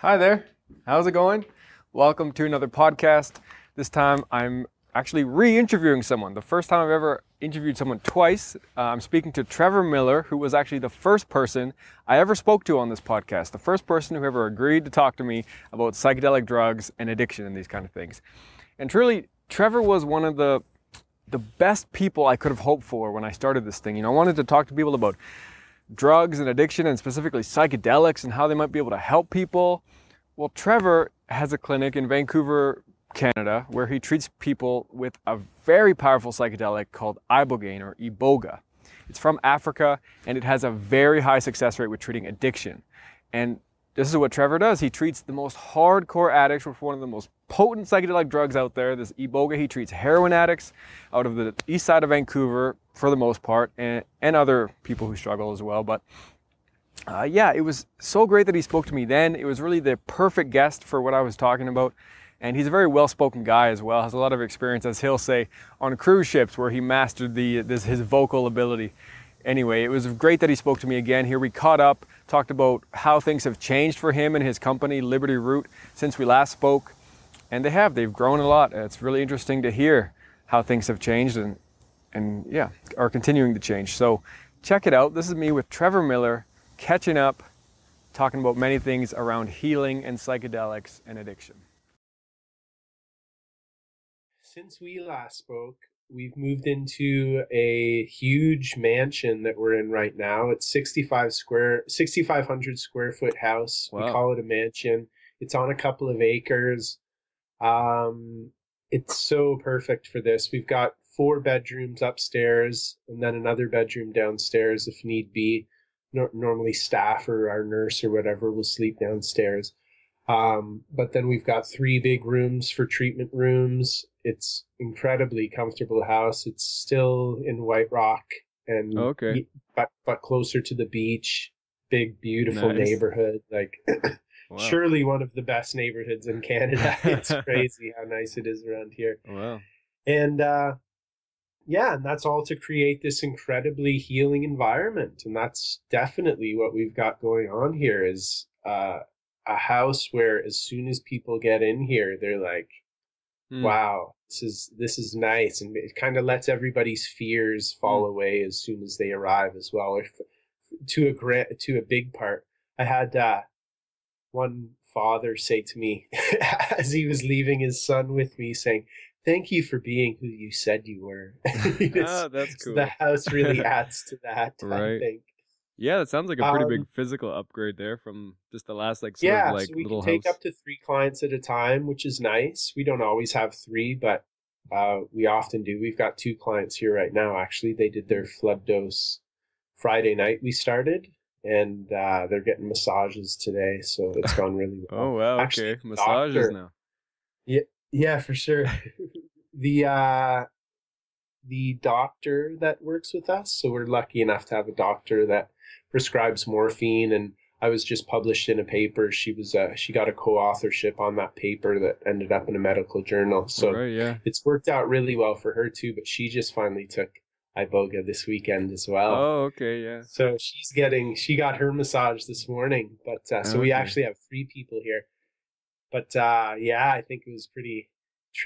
Hi there. How's it going? Welcome to another podcast. This time I'm actually re-interviewing someone. The first time I've ever interviewed someone twice. I'm speaking to Trevor Millar, who was actually the first person I ever spoke to on this podcast. The first person who ever agreed to talk to me about psychedelic drugs and addiction and these kind of things. And truly, Trevor was one of the best people I could have hoped for when I started this thing. I wanted to talk to people about drugs and addiction, and specifically psychedelics and how they might be able to help people. Well, Trevor has a clinic in Vancouver, Canada, where he treats people with a very powerful psychedelic called Ibogaine, or Iboga. It's from Africa, and it has a very high success rate with treating addiction. And this is what Trevor does. He treats the most hardcore addicts with one of the most potent psychedelic drugs out there, this Iboga. He treats heroin addicts out of the east side of Vancouver for the most part, and other people who struggle as well. But yeah, it was so great that he spoke to me then. It was really the perfect guest for what I was talking about. And he's a very well-spoken guy as well, has a lot of experience, as he'll say, on cruise ships where he mastered his vocal ability. Anyway, it was great that he spoke to me again. Here we caught up, talked about how things have changed for him and his company, Liberty Root, since we last spoke. And they've grown a lot. It's really interesting to hear how things have changed and yeah, are continuing to change. So check it out. This is me with Trevor Millar, catching up, talking about many things around healing and psychedelics and addiction. Since we last spoke, we've moved into a huge mansion that we're in right now. It's 6,500 square foot house. Wow. We call it a mansion. It's on a couple of acres. It's so perfect for this. We've got 4 bedrooms upstairs and then another bedroom downstairs if need be. Normally staff or our nurse or whatever will sleep downstairs. But then we've got 3 big rooms for treatment rooms. It's incredibly comfortable house. It's still in White Rock and Okay. but closer to the beach. Big, beautiful Nice. neighborhood. Like Wow. surely one of the best neighborhoods in Canada. It's crazy how nice it is around here. Wow. And yeah, and that's all to create this incredibly healing environment. And that's definitely what we've got going on here is a house where as soon as people get in here, they're like, wow, this is nice. And it kind of lets everybody's fears fall away as soon as they arrive as well. Or to a big part. I had one father say to me as he was leaving his son with me, saying, "Thank you for being who you said you were." Oh, that's cool. So the house really adds to that, Right. I think. Yeah, that sounds like a pretty big physical upgrade there from just the last So we little can take house. up to 3 clients at a time, which is nice. We don't always have 3, but we often do. We've got 2 clients here right now. Actually, they did their flood dose Friday night. We started, and they're getting massages today, so it's gone really well. Oh wow, Actually, okay. Massages now. Yeah, for sure. The doctor that works with us, so we're lucky enough to have a doctor that prescribes morphine, and I was just published in a paper. She got a co-authorship on that paper that ended up in a medical journal. So Right, yeah. it's worked out really well for her too, but she just finally took Iboga this weekend as well. Oh, okay, yeah. So she got her massage this morning, but so we Okay. actually have 3 people here. But yeah, I think it was pretty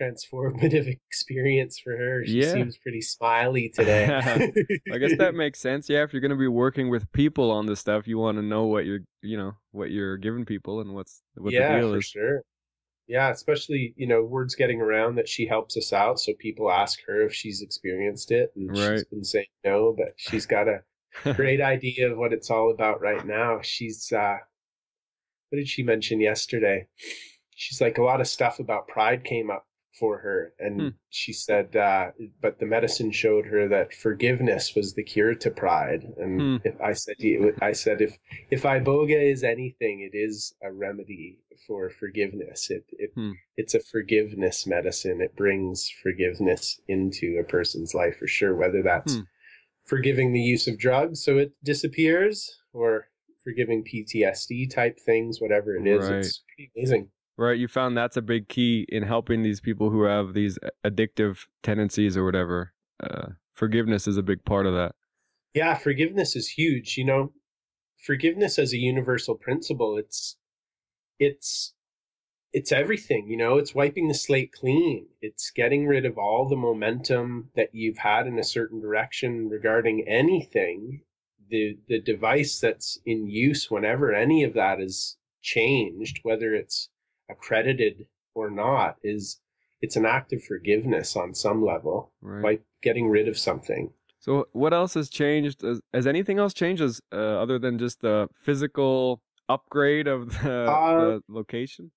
transformative experience for her. She Yeah. seems pretty smiley today. I guess that makes sense. Yeah, if you're gonna be working with people on this stuff, you want to know what you're giving people and what the deal for is. sure. Yeah, especially, word's getting around that she helps us out, so people ask her if she's experienced it, and she's Right. been saying no, but she's got a great idea of what it's all about right now. She's what did she mention yesterday? She's like, a lot of stuff about pride came up for her, and she said but the medicine showed her that forgiveness was the cure to pride. And I said if Iboga is anything, it is a remedy for forgiveness. It's a forgiveness medicine. It brings forgiveness into a person's life for sure, whether that's forgiving the use of drugs so it disappears, or forgiving PTSD type things, whatever it is. Right. It's pretty amazing. Right, you found that's a big key in helping these people who have these addictive tendencies or whatever. Forgiveness is a big part of that. Yeah, forgiveness is huge. Forgiveness as a universal principle, it's everything, it's wiping the slate clean. It's getting rid of all the momentum that you've had in a certain direction regarding anything. The device that's in use whenever any of that is changed, whether it's accredited or not, it's an act of forgiveness on some level, Right. by getting rid of something. So what else has changed? Has anything else changed other than just the physical upgrade of the location?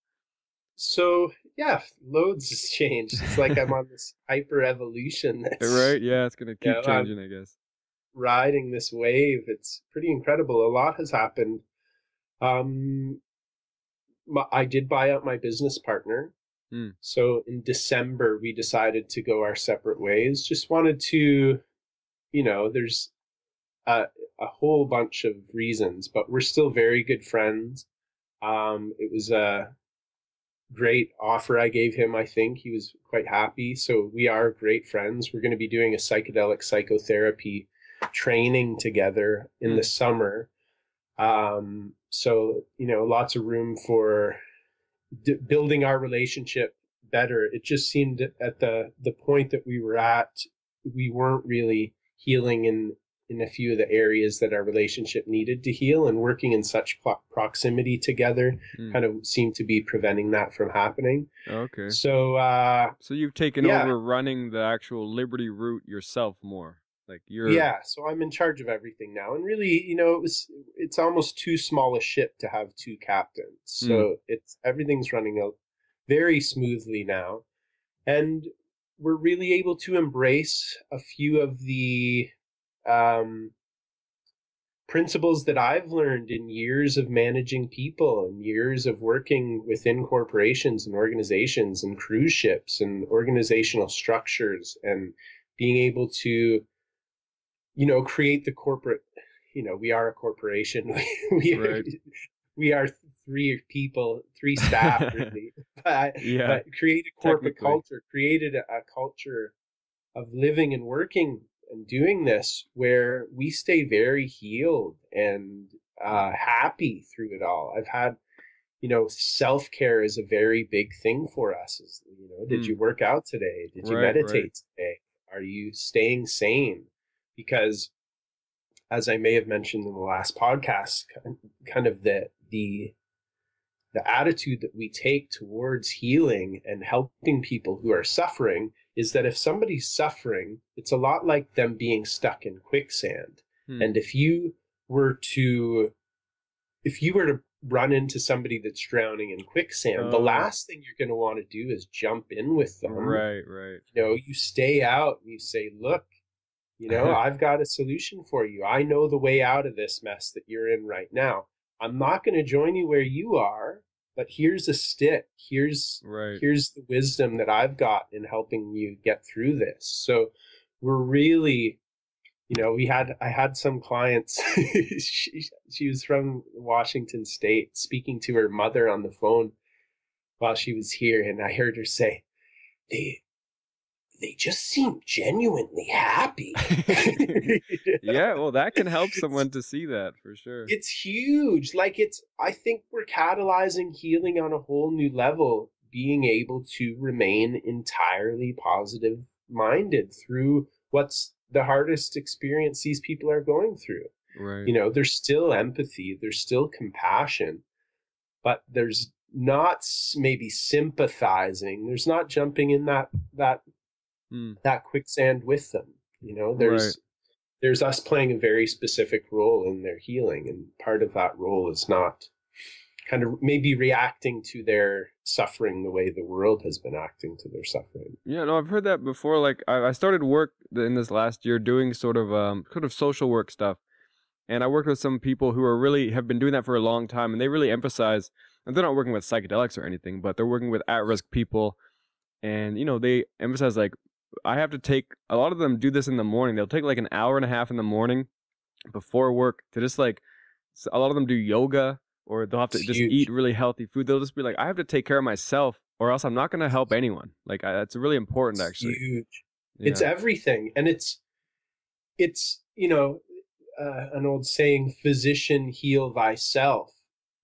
So yeah, loads has changed. It's like I'm on this hyper evolution that's Right? Yeah, it's gonna keep I'm changing, I guess. riding this wave. It's pretty incredible. A lot has happened. I did buy out my business partner. So in December, we decided to go our separate ways. Just wanted to, there's a whole bunch of reasons, but we're still very good friends. It was a great offer I gave him. I think he was quite happy. So we are great friends. We're going to be doing a psychedelic psychotherapy training together in the summer. So, lots of room for building our relationship better. It just seemed at the point that we were at, we weren't really healing in a few of the areas that our relationship needed to heal, and working in such proximity together kind of seemed to be preventing that from happening. Okay. So you've taken over running the actual Liberty route yourself more. Like so I'm in charge of everything now. And really, it's almost too small a ship to have two captains. So everything's running out very smoothly now. And we're really able to embrace a few of the principles that I've learned in years of managing people and years of working within corporations and organizations and cruise ships and organizational structures, and being able to, create the corporate, we are a corporation. We are three staff, really, but create a corporate culture, created a culture of living and working and doing this where we stay very healed and happy through it all. I've had, self-care is a very big thing for us. Did you work out today? Did you meditate today? Are you staying sane? Because, as I may have mentioned in the last podcast, kind of the attitude that we take towards healing and helping people who are suffering is that if somebody's suffering, it's a lot like them being stuck in quicksand. And if you were to run into somebody that's drowning in quicksand, the last thing you're going to want to do is jump in with them. Right. You stay out and you say, look, I've got a solution for you. I know the way out of this mess that you're in right now. I'm not going to join you where you are, but here's a stick. Here's the wisdom that I've got in helping you get through this. So we're really, I had some clients, she was from Washington State, speaking to her mother on the phone while she was here. And I heard her say, they just seem genuinely happy. Yeah, well, that can help someone to see that for sure. It's huge. I think we're catalyzing healing on a whole new level, being able to remain entirely positive minded through what's the hardest experience these people are going through. Right. There's still empathy, there's still compassion, but there's not maybe sympathizing. There's not jumping in that quicksand with them. There's us playing a very specific role in their healing, and part of that role is not kind of maybe reacting to their suffering the way the world has been acting to their suffering. Yeah, no, I've heard that before. Like I started work in this last year doing sort of social work stuff, and I worked with some people who have been doing that for a long time, and they really emphasize, and they're not working with psychedelics or anything, but they're working with at-risk people, and they emphasize like, I have to take, a lot of them do this in the morning. They'll take like an hour and a half in the morning before work to just like, a lot of them do yoga, or they'll have to just eat really healthy food. They'll just be like, I have to take care of myself or else I'm not going to help anyone. Like that's really important, actually. Huge. Yeah. It's everything. And it's an old saying, physician, heal thyself.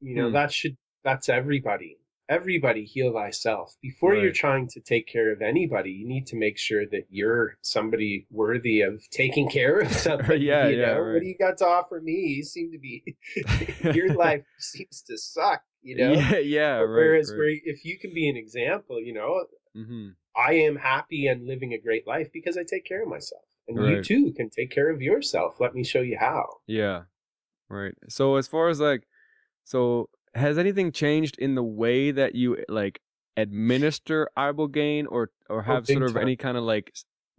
That should that's everybody. Everybody heal thyself. Before you're Right. trying to take care of anybody, you need to make sure that you're somebody worthy of taking care of somebody, Yeah, you yeah, know? What right. do you got to offer me? You seem to be, your life seems to suck, you know? Yeah, yeah, right, Whereas right. where if you can be an example, you know, Mm-hmm. I am happy and living a great life because I take care of myself. And you Right. too can take care of yourself. Let me show you how. Yeah, right. So as far as like, so has anything changed in the way that you like administer Ibogaine, or Oh, have sort big of time. any kind of like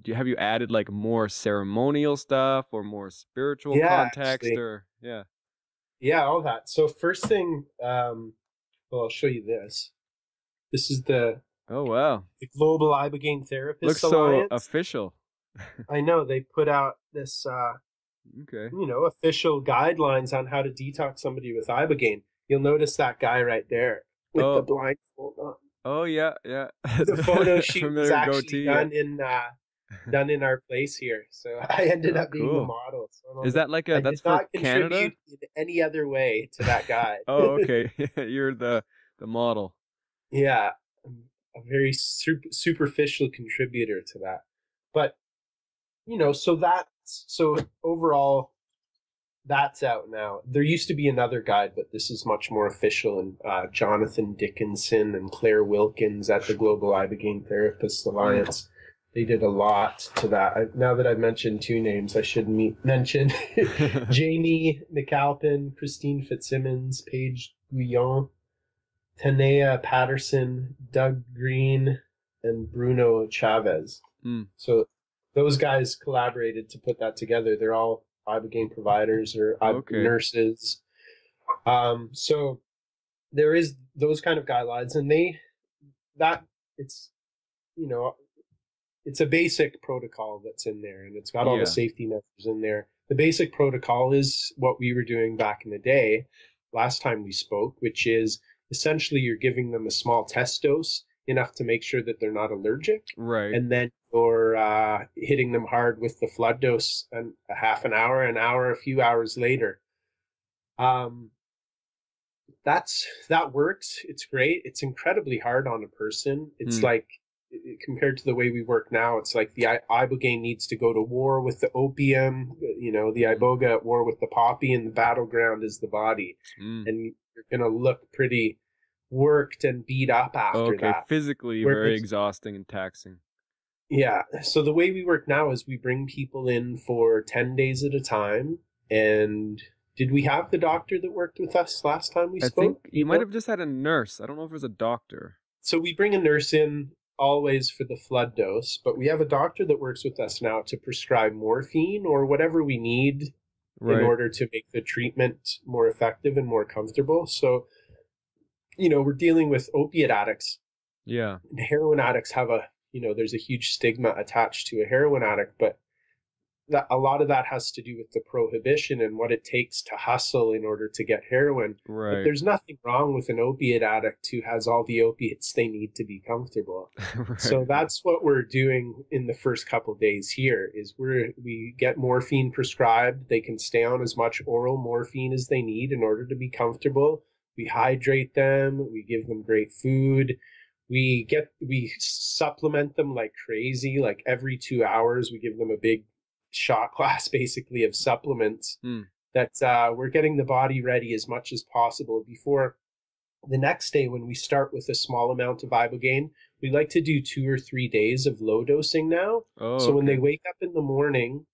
have you added like more ceremonial stuff or more spiritual Yeah, context, actually. or yeah. Yeah, all that. So first thing, well, I'll show you this. This is Oh wow. the Global Ibogaine Looks Therapists so Alliance. official. I know they put out this, Okay. official guidelines on how to detox somebody with Ibogaine. You'll notice that guy right there with the Oh, blindfold on. oh yeah, yeah. The photo shoot was Familiar actually goatee, yeah. done in our place here. So I ended Oh, up being the cool. model. So I don't Is know. that like I that's did for not Canada? contribute in any other way to that guy. Oh, okay. You're the model. Yeah, I'm a very superficial contributor to that. But so overall, that's out now. There used to be another guide, but this is much more official. And Jonathan Dickinson and Claire Wilkins at the Global Ibogaine Therapists Mm. Alliance, they did a lot to that. Now that I've mentioned two names, I should mention Jamie McAlpin, Christine Fitzsimmons, Paige Guyon, Tanea Patterson, Doug Green, and Bruno Chavez. Mm. So those guys collaborated to put that together. They're all Ibogaine providers or Okay. nurses. So there is those kind of guidelines, and that it's you know it's a basic protocol that's in there, and it's got all the Yeah. safety measures in there. The basic protocol is what we were doing back in the day, last time we spoke, which is essentially you're giving them a small test dose, enough to make sure that they're not allergic, Right. and then you're hitting them hard with the flood dose, and a half an hour, a few hours later. Um, that works. It's great. It's incredibly hard on a person. It's Mm. like, compared to the way we work now, it's like the ibogaine needs to go to war with the opium. The Mm. iboga at war with the poppy, and the battleground is the body. Mm. And you're gonna look pretty worked and beat up after Okay. that. Physically very Whereas, exhausting and taxing. yeah, so the way we work now is we bring people in for 10 days at a time. And did we have the doctor that worked with us last time we I think spoke? you might have just had a nurse. I don't know if it was a doctor. So we bring a nurse in always for the flood dose, but we have a doctor that works with us now to prescribe morphine or whatever we need in Right. order to make the treatment more effective and more comfortable. So, we're dealing with opiate addicts, Yeah. and heroin addicts have there's a huge stigma attached to a heroin addict, but that a lot of that has to do with the prohibition and what it takes to hustle in order to get heroin. But Right. there's nothing wrong with an opiate addict who has all the opiates they need to be comfortable. So Right. that's what we're doing in the first couple days here is we get morphine prescribed. They can stay on as much oral morphine as they need in order to be comfortable. We hydrate them, we give them great food. We supplement them like crazy. Like every 2 hours we give them a big shot glass basically of supplements Mm. that we're getting the body ready as much as possible before the next day. When we start with a small amount of ibogaine, we like to do 2 or 3 days of low dosing now. Oh, So when they okay. wake up in the morning,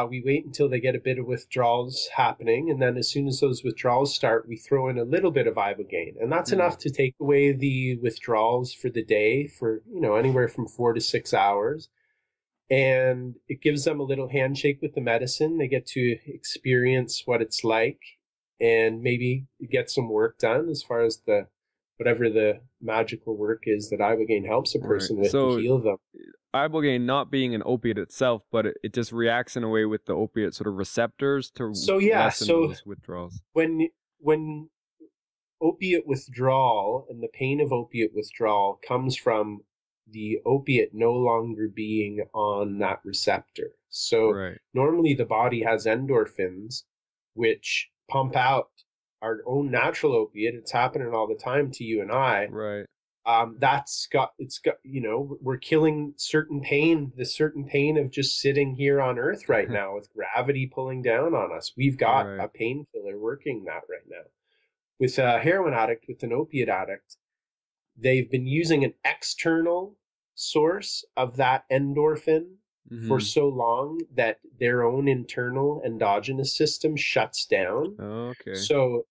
we wait until they get a bit of withdrawals happening, and then as soon as those withdrawals start, we throw in a little bit of ibogaine, and that's Mm. enough to take away the withdrawals for the day for anywhere from 4 to 6 hours. And it gives them a little handshake with the medicine. They get to experience what it's like, and maybe get some work done as far as the whatever the magical work is that ibogaine helps a Right. person with to So heal them. Ibogaine not being an opiate itself, but it just reacts in a way with the opiate sort of receptors to So yeah, lessen so those withdrawals. when opiate withdrawal and the pain of opiate withdrawal comes from the opiate no longer being on that receptor. So Right. normally the body has endorphins, which pump out our own natural opiate, it's happening all the time to you and I. Right. We're killing certain pain, the certain pain of just sitting here on earth right now with gravity pulling down on us. We've got a painkiller working that right now. With a heroin addict, with an opiate addict, they've been using an external source of that endorphin for so long that their own internal endogenous system shuts down. Okay. So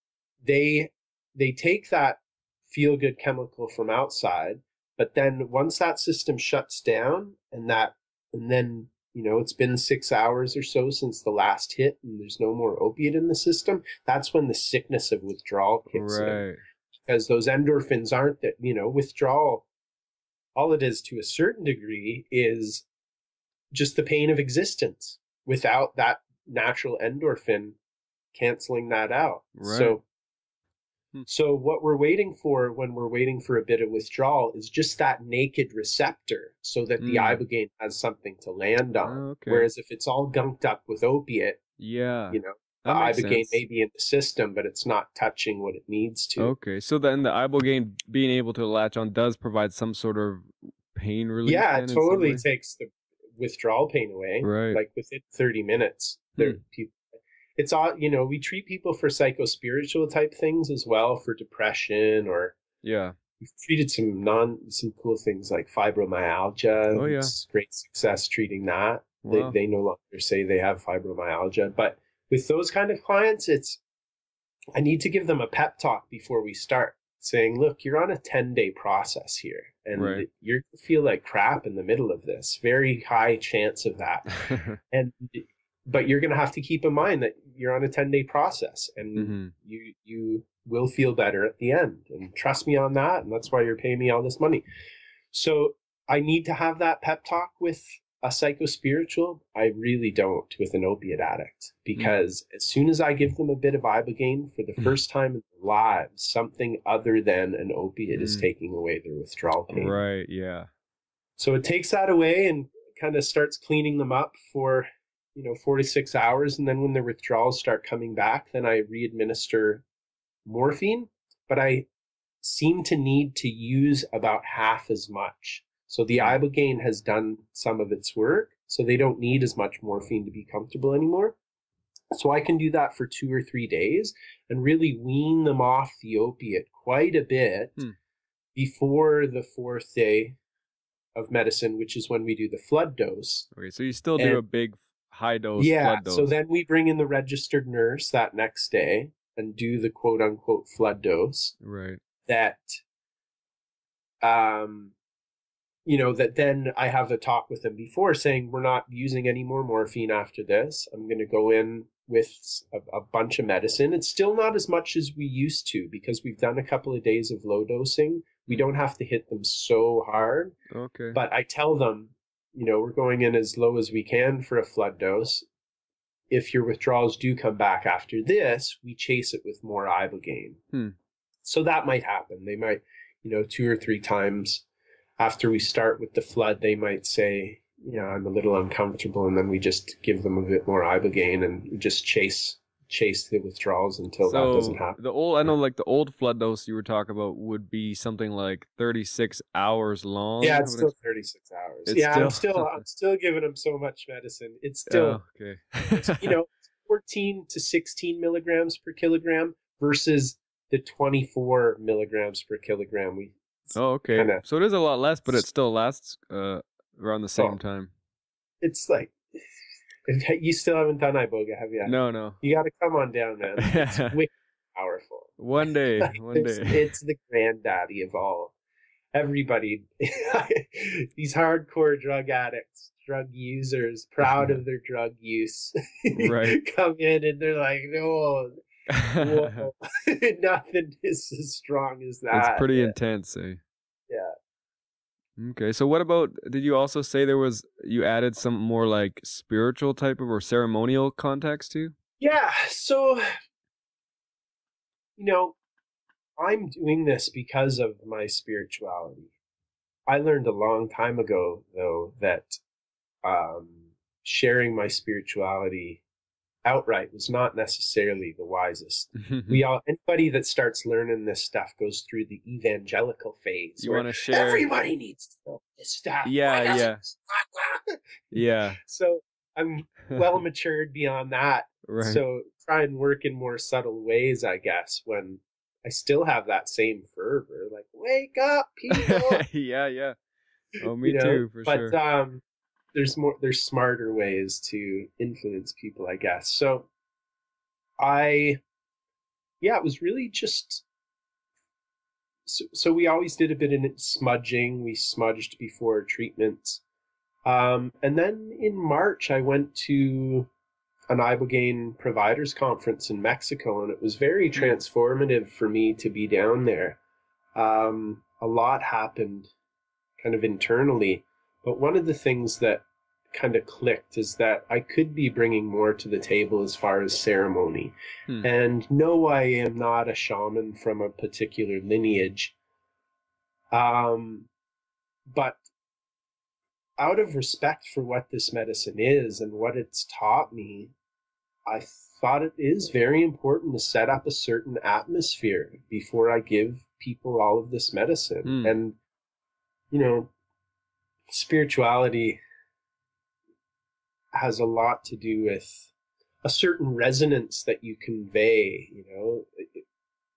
they take that feel-good chemical from outside, but then once that system shuts down and then it's been 6 hours or so since the last hit and there's no more opiate in the system, that's when the sickness of withdrawal kicks in. Because those endorphins aren't that, withdrawal, all it is to a certain degree is just the pain of existence without that natural endorphin canceling that out. So what we're waiting for when we're waiting for a bit of withdrawal is just that naked receptor so that the Ibogaine has something to land on. Whereas if it's all gunked up with opiate, the Ibogaine may be in the system, but it's not touching what it needs to. Okay, so then the Ibogaine being able to latch on does provide some sort of pain relief? Yeah, it totally takes the withdrawal pain away. Right. Like within 30 minutes, it's all, we treat people for psychospiritual type things as well, for depression, or we've treated some cool things like fibromyalgia. It's great success treating that. Wow. They no longer say they have fibromyalgia, but with those kind of clients, I need to give them a pep talk before we start, saying, look, you're on a 10-day process here, and you're going to feel like crap in the middle of this. Very high chance of that. But you're going to have to keep in mind that you're on a 10-day process, and you will feel better at the end. And trust me on that, and that's why you're paying me all this money. So I need to have that pep talk with a psychospiritual. I really don't with an opiate addict, because as soon as I give them a bit of Ibogaine for the first time in their lives, something other than an opiate is taking away their withdrawal pain. Right, yeah. So it takes that away and kind of starts cleaning them up for 4 to 6 hours. And then when their withdrawals start coming back, then I re-administer morphine, but I seem to need to use about half as much. So the Ibogaine has done some of its work, so they don't need as much morphine to be comfortable anymore. So I can do that for 2 or 3 days and really wean them off the opiate quite a bit before the 4th day of medicine, which is when we do the flood dose. Okay, so you still do a big high dose flood dose. So then we bring in the registered nurse that next day and do the quote unquote flood dose. Right. That that then I have the talk with them before, saying we're not using any more morphine after this. I'm going to go in with a bunch of medicine. It's still not as much as we used to, because we've done a couple of days of low dosing. We don't have to hit them so hard. Okay. But I tell them, we're going in as low as we can for a flood dose. If your withdrawals do come back after this, we chase it with more Ibogaine. So that might happen. They might, 2 or 3 times after we start with the flood, they might say, I'm a little uncomfortable, and then we just give them a bit more Ibogaine and just chase the withdrawals until that doesn't happen. The old flood dose you were talking about would be something like 36 hours long. Yeah, it's still 36 hours. I'm still giving them so much medicine. It's still okay. 14 to 16 milligrams per kilogram versus the 24 milligrams per kilogram. Okay. So it is a lot less, but it still lasts around the same time. It's like, you still haven't done Iboga, have you? No. You got to come on down, man. It's wicked powerful. One day. It's the granddaddy of all. Everybody, these hardcore drug addicts, drug users, proud of their drug use, come in and they're like, no, whoa, nothing is as strong as that. It's pretty intense, eh? Yeah. Okay, so what about, did you also say you added some more like spiritual type of or ceremonial context too? Yeah, so, I'm doing this because of my spirituality. I learned a long time ago, though, that sharing my spirituality outright was not necessarily the wisest. Anybody that starts learning this stuff goes through the evangelical phase. You want to share? Everybody needs to know this stuff. Yeah. Yeah. So I'm well matured beyond that. Right. So try and work in more subtle ways, I guess, when I still have that same fervor, like, wake up, people. Yeah. Oh, me too, for sure. But there's smarter ways to influence people, I guess. So it was really just, so we always did a bit of smudging. We smudged before treatments. And then in March, I went to an Ibogaine providers conference in Mexico, and it was very transformative for me to be down there. A lot happened kind of internally, but one of the things that kind of clicked is that I could be bringing more to the table as far as ceremony. And no, I am not a shaman from a particular lineage. But out of respect for what this medicine is and what it's taught me, I thought it is very important to set up a certain atmosphere before I give people all of this medicine. And, spirituality has a lot to do with a certain resonance that you convey.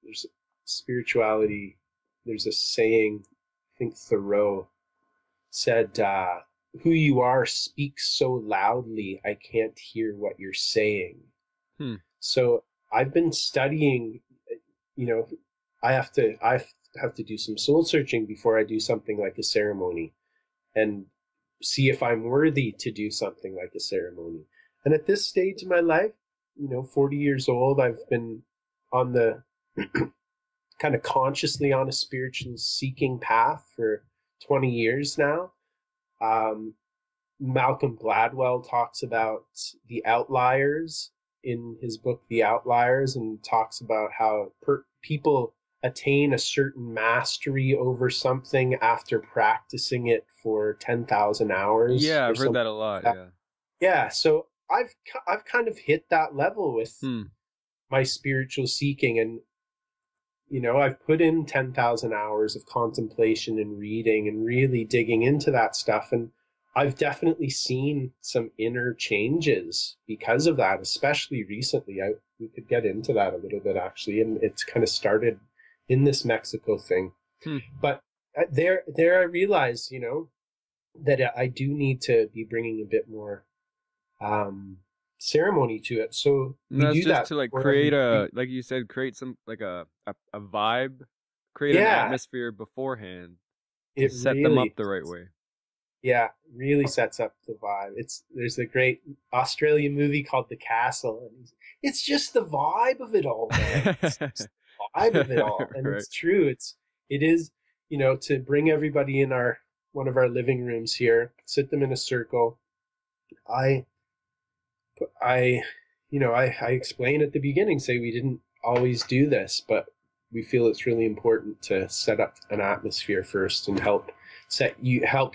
There's spirituality. There's a saying, I think Thoreau said, who you are speaks so loudly I can't hear what you're saying. So I've been studying, I have to do some soul searching before I do something like a ceremony, and see if I'm worthy to do something like a ceremony. And at this stage in my life, 40 years old, I've been on the kind of consciously on a spiritual seeking path for 20 years now. Malcolm Gladwell talks about the outliers in his book, The Outliers, and talks about how people attain a certain mastery over something after practicing it for 10,000 hours. Yeah, I've heard that a lot. Yeah. So I've kind of hit that level with my spiritual seeking, and I've put in 10,000 hours of contemplation and reading and really digging into that stuff, and I've definitely seen some inner changes because of that, especially recently. We could get into that a little bit, actually, and it's kind of started in this Mexico thing. But there I realized, that I do need to be bringing a bit more ceremony to it. So we do just that to create like you said, create some like a vibe, create an atmosphere beforehand to set them up the right way. Yeah, really sets up the vibe. There's a great Australian movie called The Castle, and it's just the vibe of it all, man. It's just the vibe of it all, and It's true. It is, to bring everybody in one of our living rooms here, sit them in a circle. I explain at the beginning, say we didn't always do this, but we feel it's really important to set up an atmosphere first and help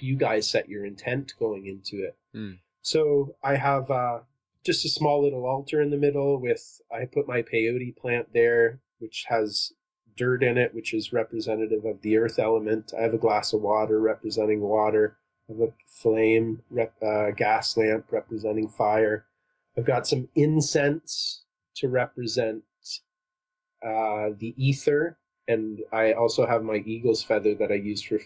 you guys set your intent going into it. So I have just a small little altar in the middle I put my peyote plant there, which has dirt in it, which is representative of the earth element. I have a glass of water representing water. I have a flame, gas lamp representing fire. I've got some incense to represent the ether, and I also have my eagle's feather that I use for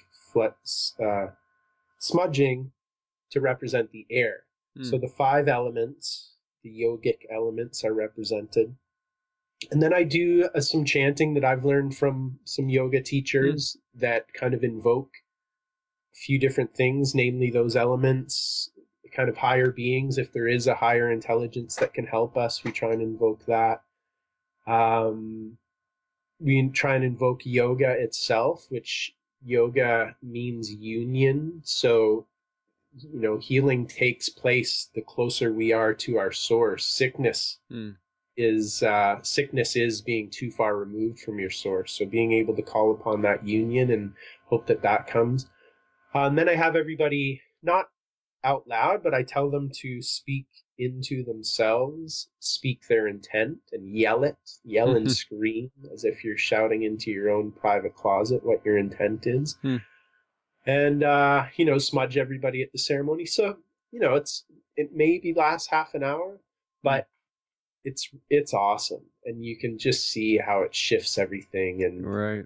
smudging to represent the air. So the 5 elements, the yogic elements, are represented. And then I do some chanting that I've learned from some yoga teachers that kind of invoke a few different things, namely those elements, kind of higher beings. If there is a higher intelligence that can help us, we try and invoke that. We try and invoke yoga itself, which yoga means union. So, healing takes place the closer we are to our source. Sickness is being too far removed from your source. So being able to call upon that union and hope that comes. And then I have everybody, not out loud, but I tell them to speak into themselves, speak their intent and yell and scream as if you're shouting into your own private closet what your intent is. And, smudge everybody at the ceremony. So, it maybe lasts half an hour, but it's awesome. And you can just see how it shifts everything. And right.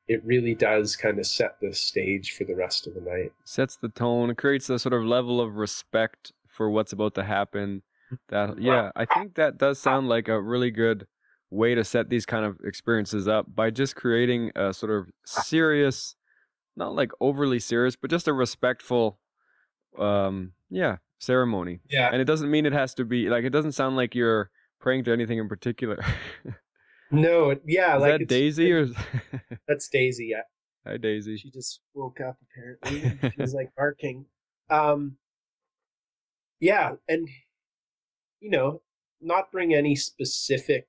It really does kind of set the stage for the rest of the night. Sets the tone. It creates a sort of level of respect for what's about to happen. I think that does sound like a really good way to set these kind of experiences up, by just creating a sort of serious, not like overly serious, but just a respectful, ceremony. Yeah. And it doesn't mean it has to be, like, it doesn't sound like you're praying to anything in particular. No, yeah. Is like that Daisy or? That's Daisy, yeah. Hi, Daisy. She just woke up, apparently. She's like barking. Yeah, and, not bring any specific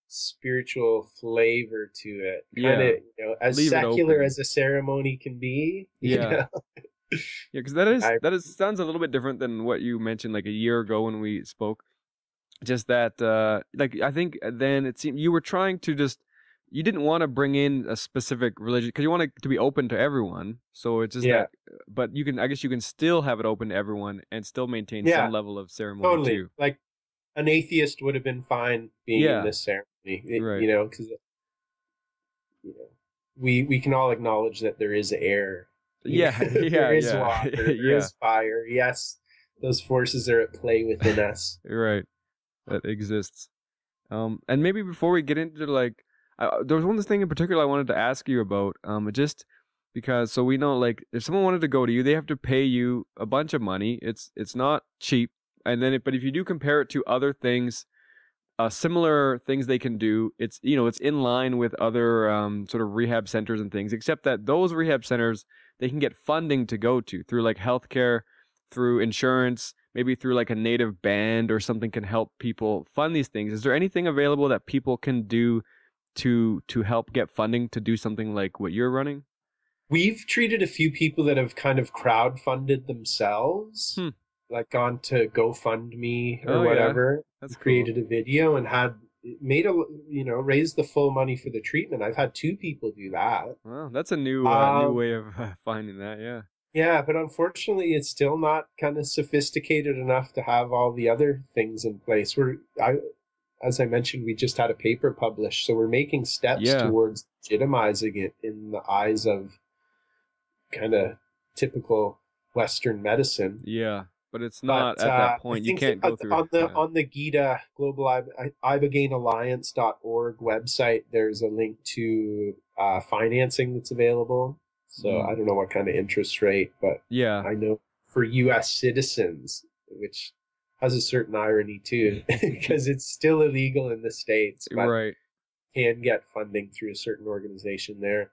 spiritual flavor to it. Kind of, as leave secular as a ceremony can be. Yeah. Yeah, because that sounds a little bit different than what you mentioned like a year ago when we spoke. Just that, I think then it seemed you were trying to you didn't want to bring in a specific religion because you want it to be open to everyone. So it's just but I guess you can still have it open to everyone and still maintain some level of ceremony totally. too. Like an atheist would have been fine being in this ceremony, right. Because we can all acknowledge that there is air. There is water, there is fire. Yes, those forces are at play within us. Right. That exists. And maybe before we get into there was one thing in particular I wanted to ask you about, just because, so we know, like, if someone wanted to go to you, they have to pay you a bunch of money. It's not cheap. And then, but if you do compare it to other things, similar things they can do, it's in line with other sort of rehab centers and things, except that those rehab centers, they can get funding to go to through like healthcare, through insurance, maybe through like a native band or something can help people fund these things. Is there anything available that people can do to help get funding to do something like what you're running? We've treated a few people that have kind of crowdfunded themselves, like gone to GoFundMe or whatever. Yeah. That's created a video and raised the full money for the treatment. I've had 2 people do that. Wow, that's a new way of finding that. Yeah. Yeah, but unfortunately, it's still not kind of sophisticated enough to have all the other things in place. As I mentioned, we just had a paper published, so we're making steps towards legitimizing it in the eyes of kind of typical Western medicine. Yeah, but it's not at that point. You can't go through on the Gita Global Ibogaine Alliance.org website. There's a link to financing that's available. So I don't know what kind of interest rate, but I know for U.S. citizens, which has a certain irony too, because it's still illegal in the States, but can get funding through a certain organization there.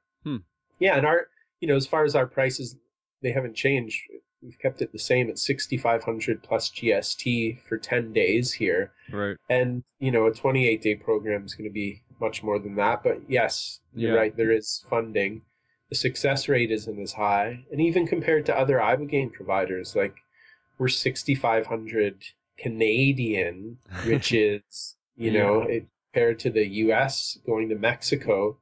Yeah, and our, as far as our prices, they haven't changed. We've kept it the same at $6,500 plus GST for 10 days here. Right. And, a 28-day program is going to be much more than that. But yes, you're right, there is funding. The success rate isn't as high. And even compared to other Ibogaine providers, like we're 6,500 Canadian, which is, compared to the US going to Mexico,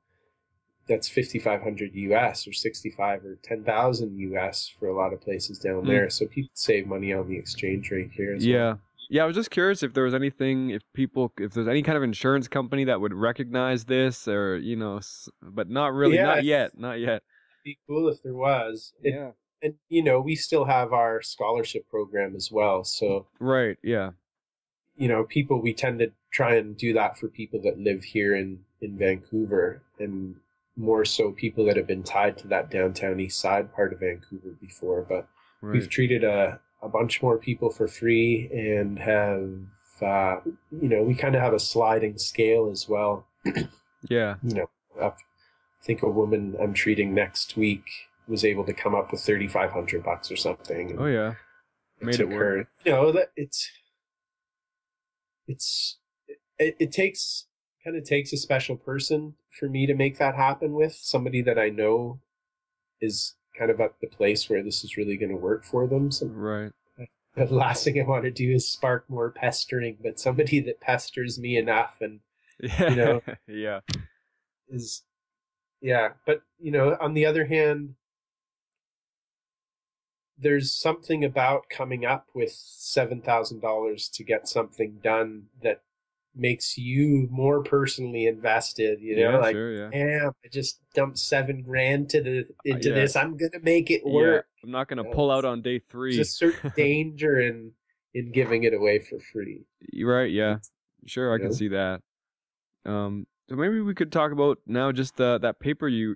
that's 5,500 US or 65 or 10,000 US for a lot of places down there. So people save money on the exchange rate here as well. Yeah, I was just curious if there was anything, if there's any kind of insurance company that would recognize this or, but not really, not yet. It'd be cool if there was. And, we still have our scholarship program as well. So, right, yeah. People, we tend to try and do that for people that live here in Vancouver, and more so people that have been tied to that downtown east side part of Vancouver before. But we've treated a bunch more people for free and have, we kind of have a sliding scale as well. Yeah. I think a woman I'm treating next week was able to come up with $3,500 or something. Oh yeah, made it work. That it takes a special person for me to make that happen with, somebody that I know is kind of at the place where this is really going to work for them. So right. the last thing I want to do is spark more pestering, but somebody that pesters me enough and, you know, yeah. is, yeah. But, you know, on the other hand, there's something about coming up with $7,000 to get something done that makes you more personally invested, you know, Yeah, like, sure, yeah. damn, I just dumped $7,000 into Yeah. this. I'm going to make it Yeah, work. I'm not gonna You know, pull out on day there's 3. a certain danger in giving it away for free. You're right, yeah. Sure, I You can know? see that. So maybe we could talk about now just that paper you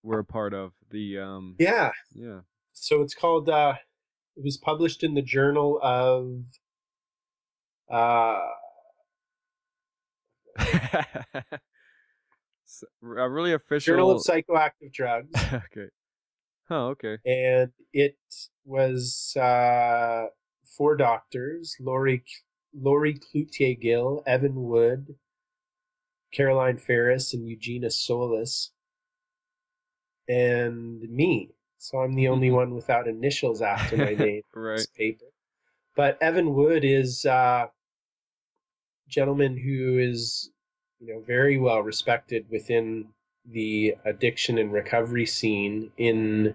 were a part of. The Yeah. yeah. So it's called, it was published in the Journal of, uh, A really Journal of official. Psychoactive Drugs. Okay. Oh, okay. And it was 4 doctors: Lori Cloutier-Gill, Evan Wood, Caroline Ferris, and Eugenia Solis, and me. So I'm the only one without initials after my name in Right. this paper. But Evan Wood is a gentleman who is, you know, very well respected within the addiction and recovery scene in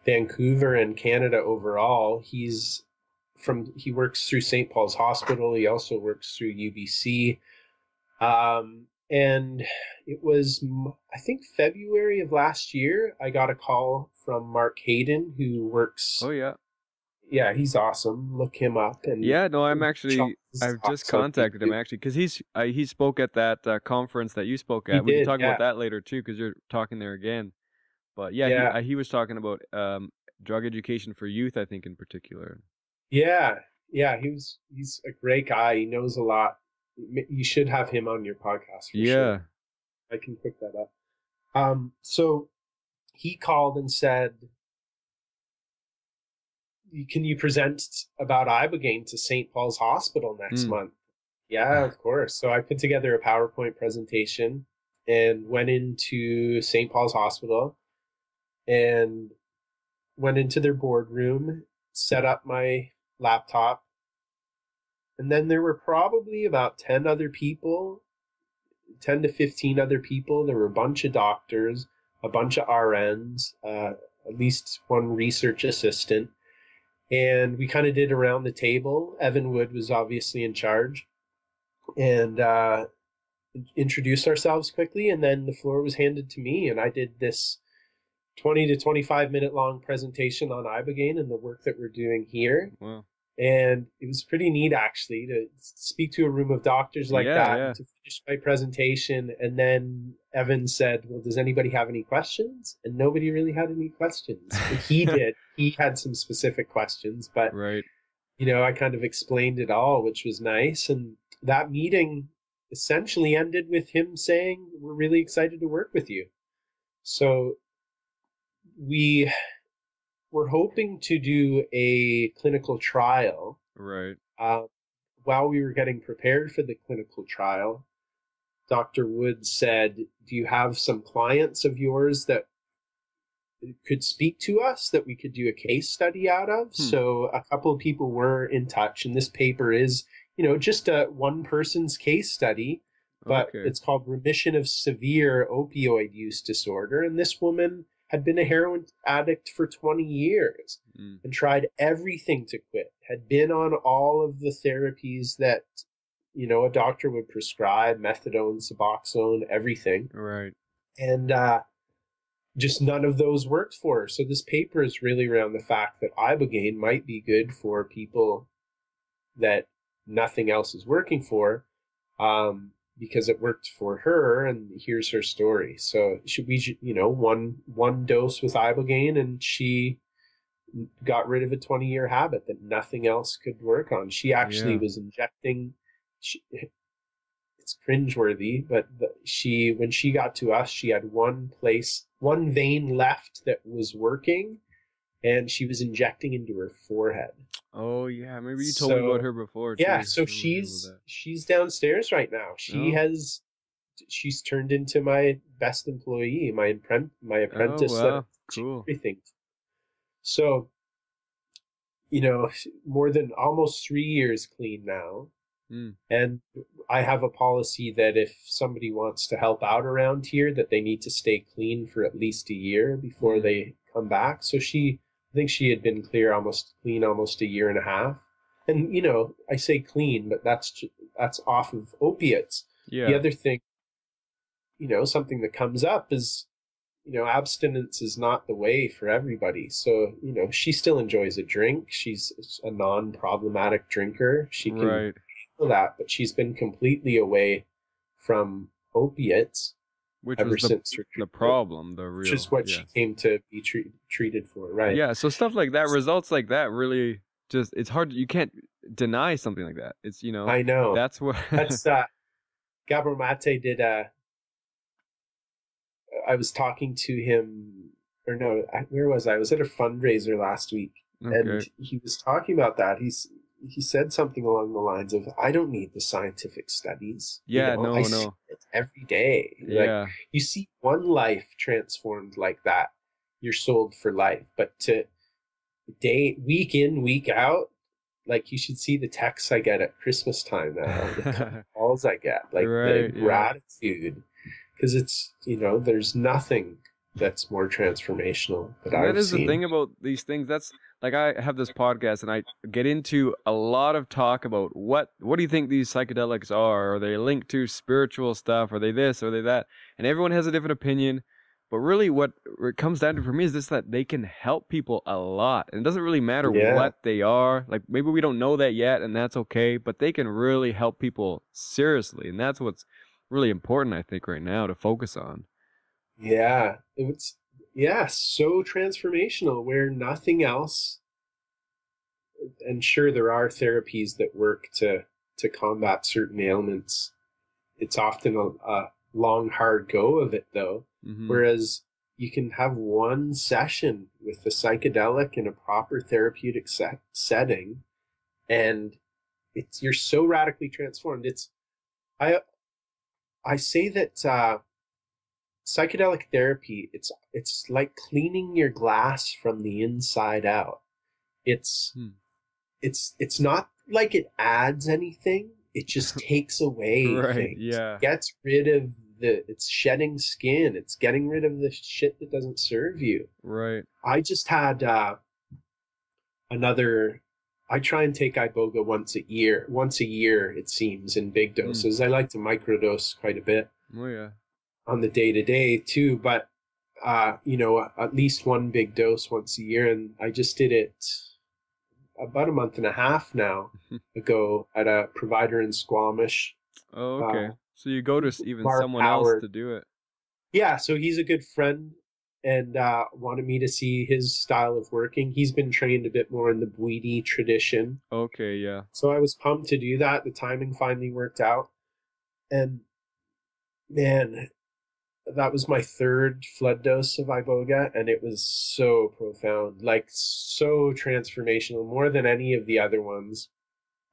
Vancouver and Canada overall. He works through St. Paul's Hospital. He also works through UBC. And it was, I think, February of last year, I got a call from Mark Hayden, who works. Oh yeah. Yeah, he's awesome. Look him up. And Yeah, no, I've just contacted him too. actually because he spoke at that conference that you spoke He at. We can did, talk yeah. about that later too because you're talking there again. But yeah, Yeah. he was talking about drug education for youth, I think in particular. Yeah, yeah, he's a great guy. He knows a lot. You should have him on your podcast for Yeah. sure. I can pick that up. So he called and said, "Can you present about Ibogaine to St. Paul's Hospital next month?" Yeah, of course. So I put together a PowerPoint presentation and went into St. Paul's Hospital and went into their boardroom, set up my laptop, and then there were probably about 10 to 15 other people. There were a bunch of doctors, a bunch of RNs, at least one research assistant. And we kind of did around the table. Evan Wood was obviously in charge, and introduced ourselves quickly. And then the floor was handed to me, and I did this 20 to 25 minute long presentation on Ibogaine and the work that we're doing here. Wow. And it was pretty neat, actually, to speak to a room of doctors like that, Yeah. and to finish my presentation. And then Evan said, "Well, does anybody have any questions?" And nobody really had any questions. But he did. He had some specific questions, but Right. you know, I kind of explained it all, which was nice. And that meeting essentially ended with him saying, "We're really excited to work with you." So we're hoping to do a clinical trial. Right. While we were getting prepared for the clinical trial, Dr. Wood said, "Do you have some clients of yours that could speak to us that we could do a case study out of?" So a couple of people were in touch, and this paper is, you know, just a one person's case study, but it's called Remission of Severe Opioid Use Disorder. And this woman had been a heroin addict for 20 years and tried everything to quit, had been on all of the therapies that, you know, a doctor would prescribe: methadone, Suboxone, everything. Right. And just none of those worked for her. So this paper is really around the fact that Ibogaine might be good for people that nothing else is working for, because it worked for her, and here's her story. So you know, one dose with Ibogaine, and she got rid of a 20-year habit that nothing else could work on. She actually was injecting. It's cringeworthy, but when she got to us, she had one vein left that was working, and she was injecting into her forehead. Oh yeah, maybe you told me about her before too. Yeah, so she's downstairs right now. She's turned into my best employee, my apprentice. Oh wow, that cool. everything. So more than almost 3 years clean now. Mm. And I have a policy that if somebody wants to help out around here, that they need to stay clean for at least a year before they come back. So I think she had been clean almost a year and a half. And, I say clean, but that's off of opiates. Yeah. The other thing, something that comes up is, abstinence is not the way for everybody. So, she still enjoys a drink. She's a non-problematic drinker. She can Right. handle that, but she's been completely away from opiates Which ever was since her the treatment, problem, the real. which is what she came to be treated for, right? Yeah, so stuff like that, results like that really just, it's hard, you can't deny something like that. It's, I know. that's what. That's, Gabor Mate did I was talking to him, or no, where was I? I was at a fundraiser last week, and he was talking about that. He said something along the lines of, "I don't need the scientific studies. Yeah, I see it every day. Yeah. Like, you see one life transformed like that, you're sold for life. But to week in, week out, like, you should see the texts I get at Christmas time now, the calls I get, like the gratitude." Because it's, there's nothing that's more transformational that I've seen. That is the thing about these things. That's like, I have this podcast and I get into a lot of talk about what do you think these psychedelics are? Are they linked to spiritual stuff? Are they this? Are they that? And everyone has a different opinion. But really what it comes down to for me is this, that they can help people a lot. And it doesn't really matter what they are. Like, maybe we don't know that yet, and that's okay. But they can really help people seriously. And that's what's really important, I think, right now to focus on. Yeah, so transformational, where nothing else. And sure, there are therapies that work to combat certain ailments. It's often a long, hard go of it, though. Mm-hmm. Whereas you can have one session with the psychedelic in a proper therapeutic setting, and you're so radically transformed. I say that psychedelic therapy, it's like cleaning your glass from the inside out. It's not like it adds anything. It just takes away things. Yeah. Gets rid of it's shedding skin. It's getting rid of the shit that doesn't serve you. Right. I just had I try and take Iboga once a year, it seems, in big doses. I like to microdose quite a bit. Oh, yeah. On the day-to-day too, but at least one big dose once a year. And I just did it about a month and a half now ago at a provider in Squamish. Oh, okay. So you go to even Mark someone Howard. else to do it. Yeah, so he's a good friend and wanted me to see his style of working. He's been trained a bit more in the Bwiti tradition. Okay, yeah. So I was pumped to do that. The timing finally worked out. And man, that was my third flood dose of Iboga, and it was so profound, like so transformational, more than any of the other ones.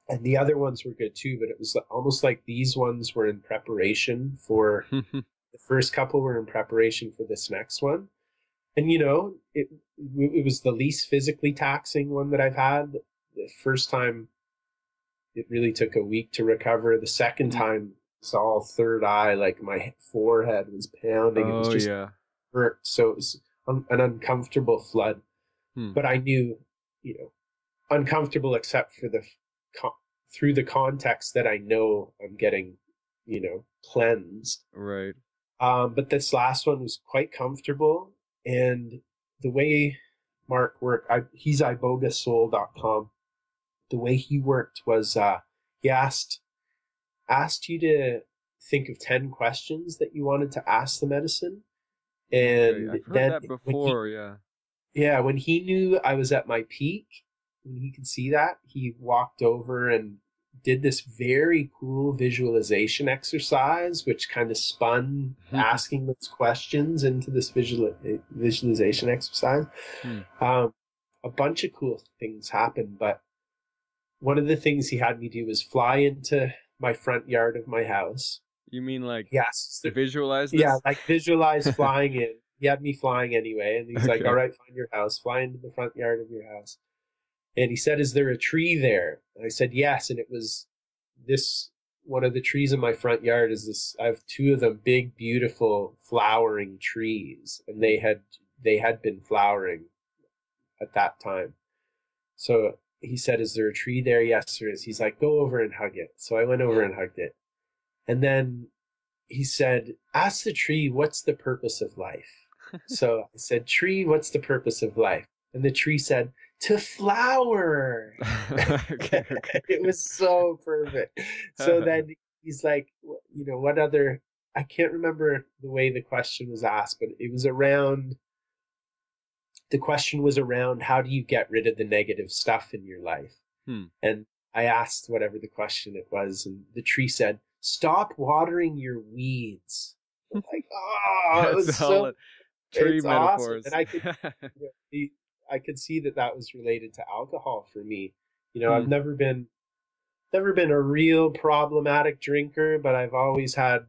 And the other ones were good too, but it was almost like these ones were in preparation for the first couple were in preparation for this next one. And it was the least physically taxing one that I've had. The first time, it really took a week to recover. The second time, it's all third eye, like my forehead was pounding. It was just hurt. So it was an uncomfortable flood. But I knew, uncomfortable except for through the context that I know I'm getting, cleansed. Right. But this last one was quite comfortable. And the way Mark worked, he's ibogasoul.com. The way he worked was he asked you to think of 10 questions that you wanted to ask the medicine. And I've heard then that before, yeah, when he knew I was at my peak, when he could see that, he walked over and did this very cool visualization exercise, which kind of spun asking those questions into this visualization exercise. A bunch of cool things happened, but one of the things he had me do was fly into my front yard of my house. You mean like visualize this? Yeah, like visualize flying in. He had me flying anyway, and he's like, all right, find your house, fly into the front yard of your house. And he said, "Is there a tree there?" And I said, "Yes." And it was this, one of the trees in my front yard is this, I have two of them big, beautiful flowering trees. And they had been flowering at that time. So he said, "Is there a tree there?" "Yes, there is." He's like, "Go over and hug it." So I went over and hugged it. And then he said, "Ask the tree, what's the purpose of life?" So I said, "Tree, what's the purpose of life?" And the tree said, "To flower." Okay. It was so perfect. So then he's like, what other, I can't remember the way the question was asked, but it was around, the question was around, how do you get rid of the negative stuff in your life? And I asked whatever the question it was, and the tree said, "Stop watering your weeds." I'm like, oh, it was so tree it's metaphors. awesome. And I could see that was related to alcohol for me. I've never been a real problematic drinker, but I've always had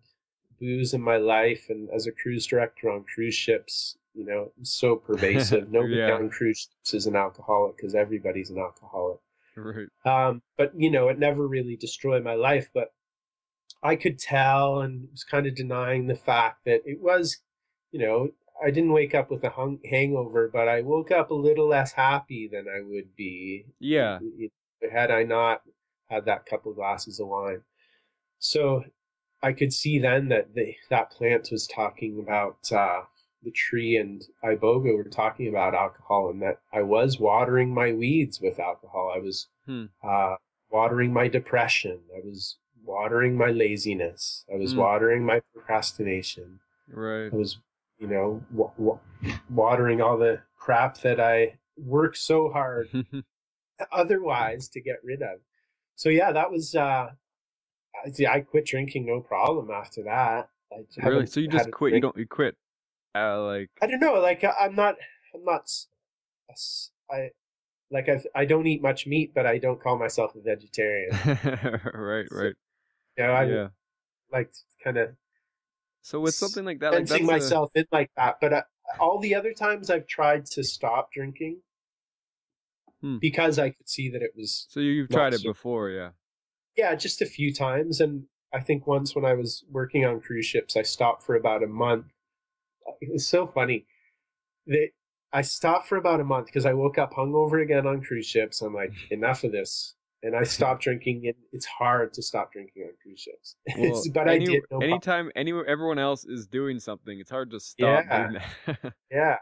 booze in my life. And as a cruise director on cruise ships, it's so pervasive. Nobody on cruise ships is an alcoholic because everybody's an alcoholic. Right. But it never really destroyed my life. But I could tell, and was kind of denying the fact that it was, I didn't wake up with a hangover, but I woke up a little less happy than I would be. Yeah. Had I not had that couple glasses of wine. So I could see then that that plant was talking about, the tree and Iboga were talking about alcohol, and that I was watering my weeds with alcohol. I was watering my depression. I was watering my laziness. I was watering my procrastination. Right. I was, watering all the crap that I worked so hard otherwise to get rid of. So yeah, that was, I quit drinking no problem after that. Really? So you just quit? You quit? Like, I don't know. Like I don't eat much meat, but I don't call myself a vegetarian. Right. So, I like kind of. So with something like that, fencing myself in like that, but all the other times I've tried to stop drinking because I could see that it was. So you've tried it before, yeah? Yeah, just a few times, and I think once when I was working on cruise ships, I stopped for about a month. It was so funny that I stopped for about a month because I woke up hungover again on cruise ships. I'm like, enough of this. And I stopped drinking. And it's hard to stop drinking on cruise ships. Well, but I did. Anytime everyone else is doing something, it's hard to stop doing that. Yeah.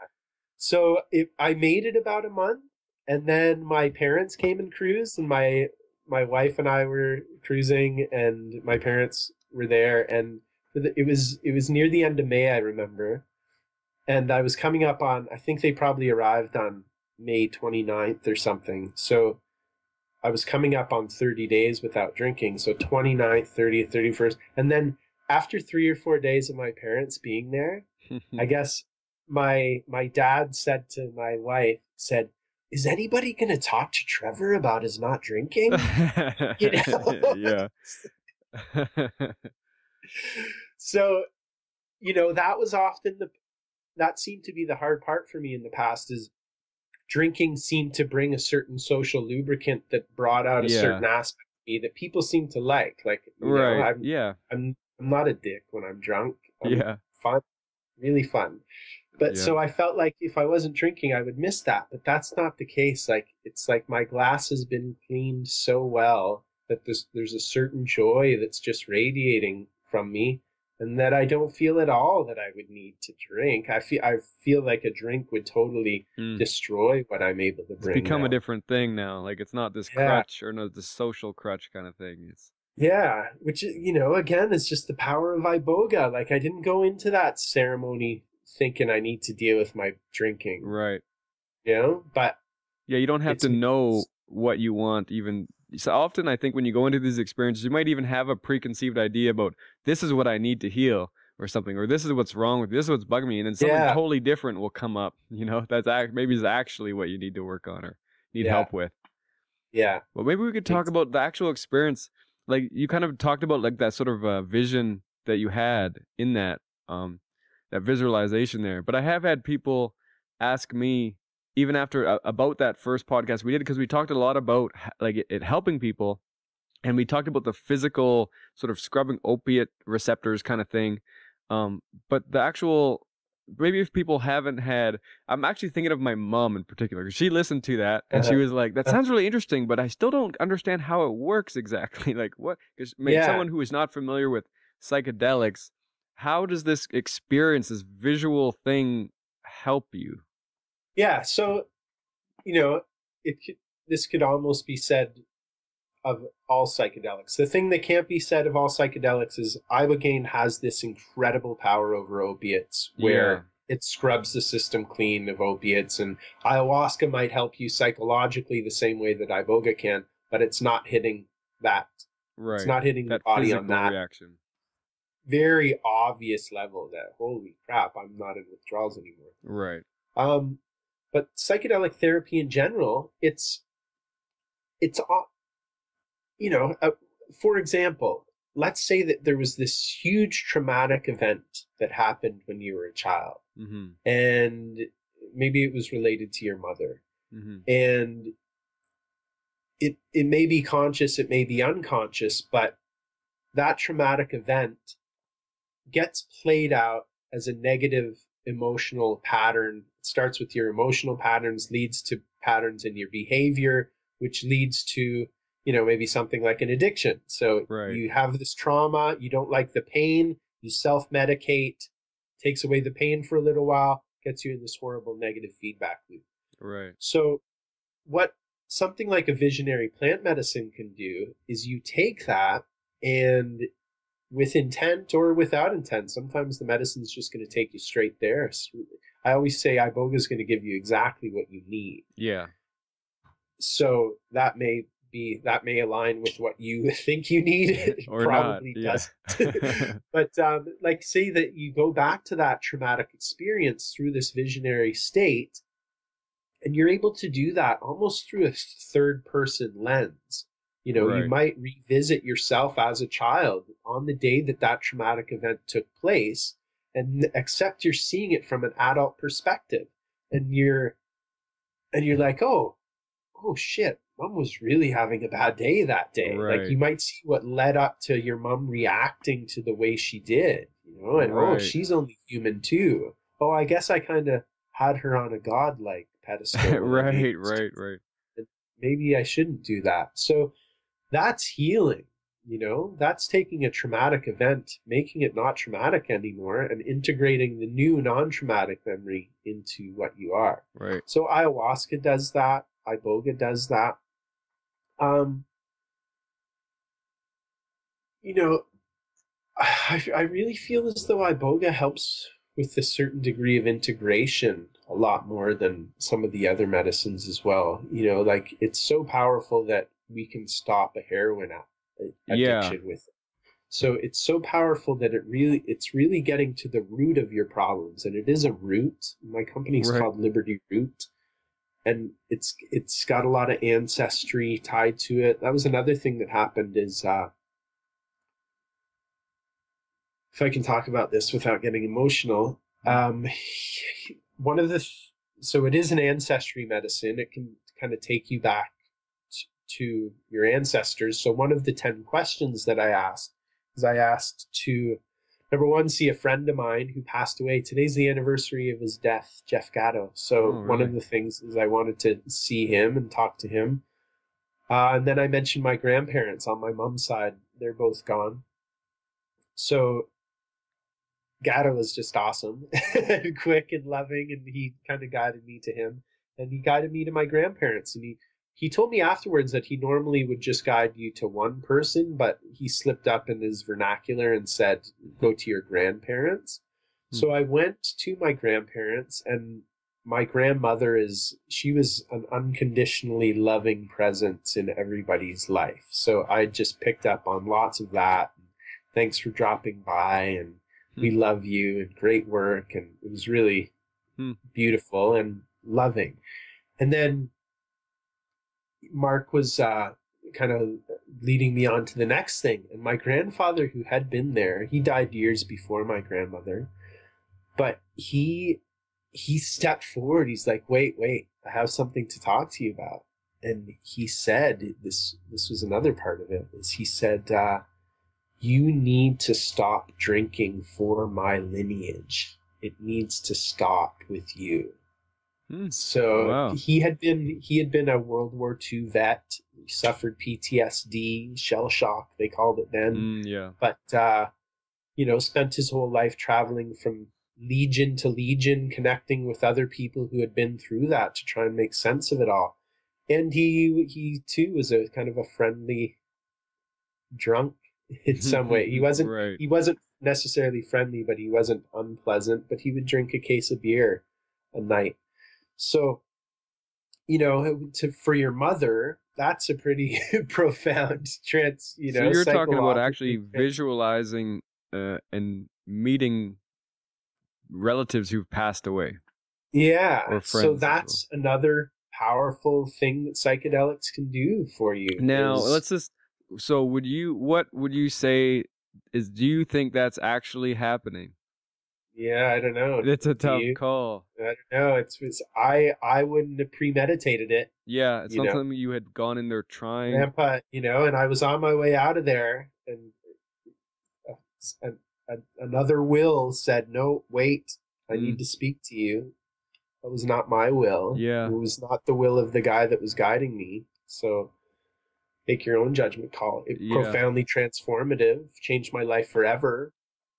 So I made it about a month, and then my parents came and cruised, and my wife and I were cruising, and my parents were there, and it was near the end of May, I remember. And I was coming up on, I think they probably arrived on May 29th or something. So I was coming up on 30 days without drinking. So 29th, 30th, 31st. And then after 3 or 4 days of my parents being there, I guess my dad said to my wife, "Is anybody going to talk to Trevor about his not drinking?" Yeah. So, that was often that seemed to be the hard part for me in the past, is drinking seemed to bring a certain social lubricant that brought out a certain aspect of me that people seem to like. Like, I'm not a dick when I'm drunk. I'm fun, really fun. But so I felt like if I wasn't drinking, I would miss that. But that's not the case. Like, it's like my glass has been cleaned so well that there's a certain joy that's just radiating from me, and that I don't feel at all that I would need to drink. I feel like a drink would totally destroy what I'm able to bring. It's become a different thing now. Like, it's not this crutch or no, this social crutch kind of thing. It's which, again, is just the power of Iboga. Like, I didn't go into that ceremony thinking I need to deal with my drinking. Right. But you don't have to know what you want even. So often I think when you go into these experiences, you might even have a preconceived idea about, this is what I need to heal or something, or this is what's wrong with me, this is what's bugging me, and then something totally different will come up, that's maybe is actually what you need to work on or need help with. Yeah. Well, maybe we could talk about the actual experience. Like, you kind of talked about like that sort of vision that you had in that visualization there. But I have had people ask me even after about that first podcast we did, because we talked a lot about like it helping people, and we talked about the physical sort of scrubbing opiate receptors kind of thing. But the actual, maybe if people haven't had, I'm actually thinking of my mom in particular, because she listened to that and she was like, that sounds really interesting, but I still don't understand how it works exactly. Like what, because someone who is not familiar with psychedelics, how does this experience, this visual thing help you? Yeah. So, this could almost be said of all psychedelics. The thing that can't be said of all psychedelics is Ibogaine has this incredible power over opiates where it scrubs the system clean of opiates, and ayahuasca might help you psychologically the same way that Iboga can, but it's not hitting that. Right. It's not hitting that the body on that reaction. Very obvious level that, holy crap, I'm not in withdrawals anymore. Right. But psychedelic therapy in general, it's for example, let's say that there was this huge traumatic event that happened when you were a child, and maybe it was related to your mother, and it may be conscious, it may be unconscious, but that traumatic event gets played out as a negative emotional pattern. It starts with your emotional patterns, leads to patterns in your behavior, which leads to maybe something like an addiction. So you have this trauma, you don't like the pain, you self-medicate, takes away the pain for a little while, gets you in this horrible negative feedback loop. Right. So what something like a visionary plant medicine can do is you take that, and with intent or without intent, sometimes the medicine is just going to take you straight there. I always say Iboga is going to give you exactly what you need. Yeah. So that may align with what you think you need. It or probably not. doesn't. But like say that you go back to that traumatic experience through this visionary state, and you're able to do that almost through a third person lens. You might revisit yourself as a child on the day that traumatic event took place, and accept you're seeing it from an adult perspective. And you're like, oh shit, mom was really having a bad day that day. Right. Like you might see what led up to your mom reacting to the way she did, and oh, she's only human too. Oh, I guess I kind of had her on a godlike pedestal. right. Maybe I shouldn't do that. So that's healing. That's taking a traumatic event, making it not traumatic anymore, and integrating the new non-traumatic memory into what you are. Right. So ayahuasca does that. Iboga does that. I really feel as though Iboga helps with a certain degree of integration a lot more than some of the other medicines as well. Like it's so powerful that we can stop a heroin addiction with it. So it's so powerful that it's really getting to the root of your problems, and it is a root. My company's called Liberty Root, and it's got a lot of ancestry tied to it. That was another thing that happened is, if I can talk about this without getting emotional, so it is an ancestry medicine. It can kind of take you back to your ancestors. So one of the 10 questions that I asked to, number one, see a friend of mine who passed away. Today's the anniversary of his death, Jeff Gatto. So one of the things is I wanted to see him and talk to him. And then I mentioned my grandparents on my mom's side. They're both gone. So Gatto was just awesome and quick and loving, and he kind of guided me to him, and he guided me to my grandparents. And he told me afterwards that he normally would just guide you to one person, but he slipped up in his vernacular and said, go to your grandparents. So I went to my grandparents, and my grandmother she was an unconditionally loving presence in everybody's life. So I just picked up on lots of that. Thanks for dropping by, and we love you, and great work. And it was really beautiful and loving. And then Mark was kind of leading me on to the next thing. And my grandfather, who had been there, he died years before my grandmother, but he he stepped forward. He's like, wait, I have something to talk to you about. And he said, this was another part of it, is he said, you need to stop drinking for my lineage. It needs to stop with you. So Wow. he had been a World War II vet. He suffered PTSD, shell shock, they called it then. Yeah. But, spent his whole life traveling from legion to legion, connecting with other people who had been through that to try and make sense of it all. And he too was a kind of a friendly drunk in some way. He wasn't Right. he wasn't necessarily friendly, but he wasn't unpleasant. But he would drink a case of beer a night. So, for your mother, that's a pretty profound So you're talking about actually visualizing and meeting relatives who've passed away. Yeah. Or friends. So that's another powerful thing that psychedelics can do for you. Now, so what would you say do you think that's actually happening? Yeah, I don't know. It's a tough call. I don't know. I wouldn't have premeditated it. Yeah, it's not something you had gone in there trying. Grandpa, and I was on my way out of there, and another will said, "No, wait, I need to speak to you." That was not my will. Yeah, it was not the will of the guy that was guiding me. So make your own judgment call. Profoundly transformative, changed my life forever.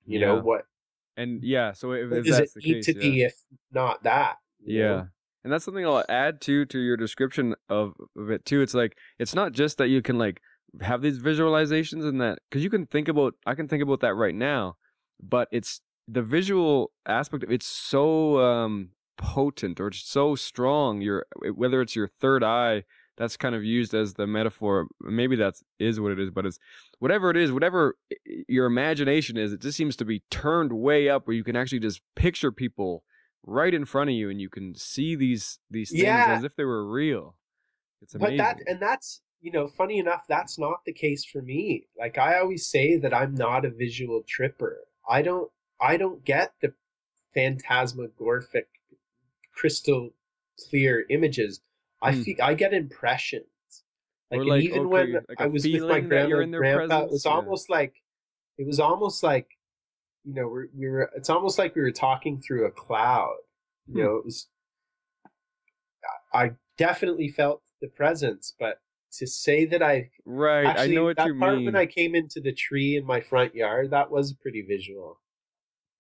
You know what? And yeah, so if what that's does the it need case, to be if not that? You know? And that's something I'll add to your description of it too. It's like, it's not just that you can like have these visualizations and that, because I can think about that right now, but it's the visual aspect of it's so potent or so strong. Whether it's your third eye, that's kind of used as the metaphor. Maybe that is what it is, but it's whatever it is, whatever your imagination is, it just seems to be turned way up where you can actually just picture people right in front of you and you can see these things as if they were real. It's amazing. But that's funny enough, that's not the case for me. Like I always say that I'm not a visual tripper. I don't get the phantasmagoric crystal clear images. I get impressions. Like, even when like I was with my grandpa, it was almost like we were. It's almost like we were talking through a cloud. It was. I definitely felt the presence, but to say that I know what you mean. When I came into the tree in my front yard, that was pretty visual.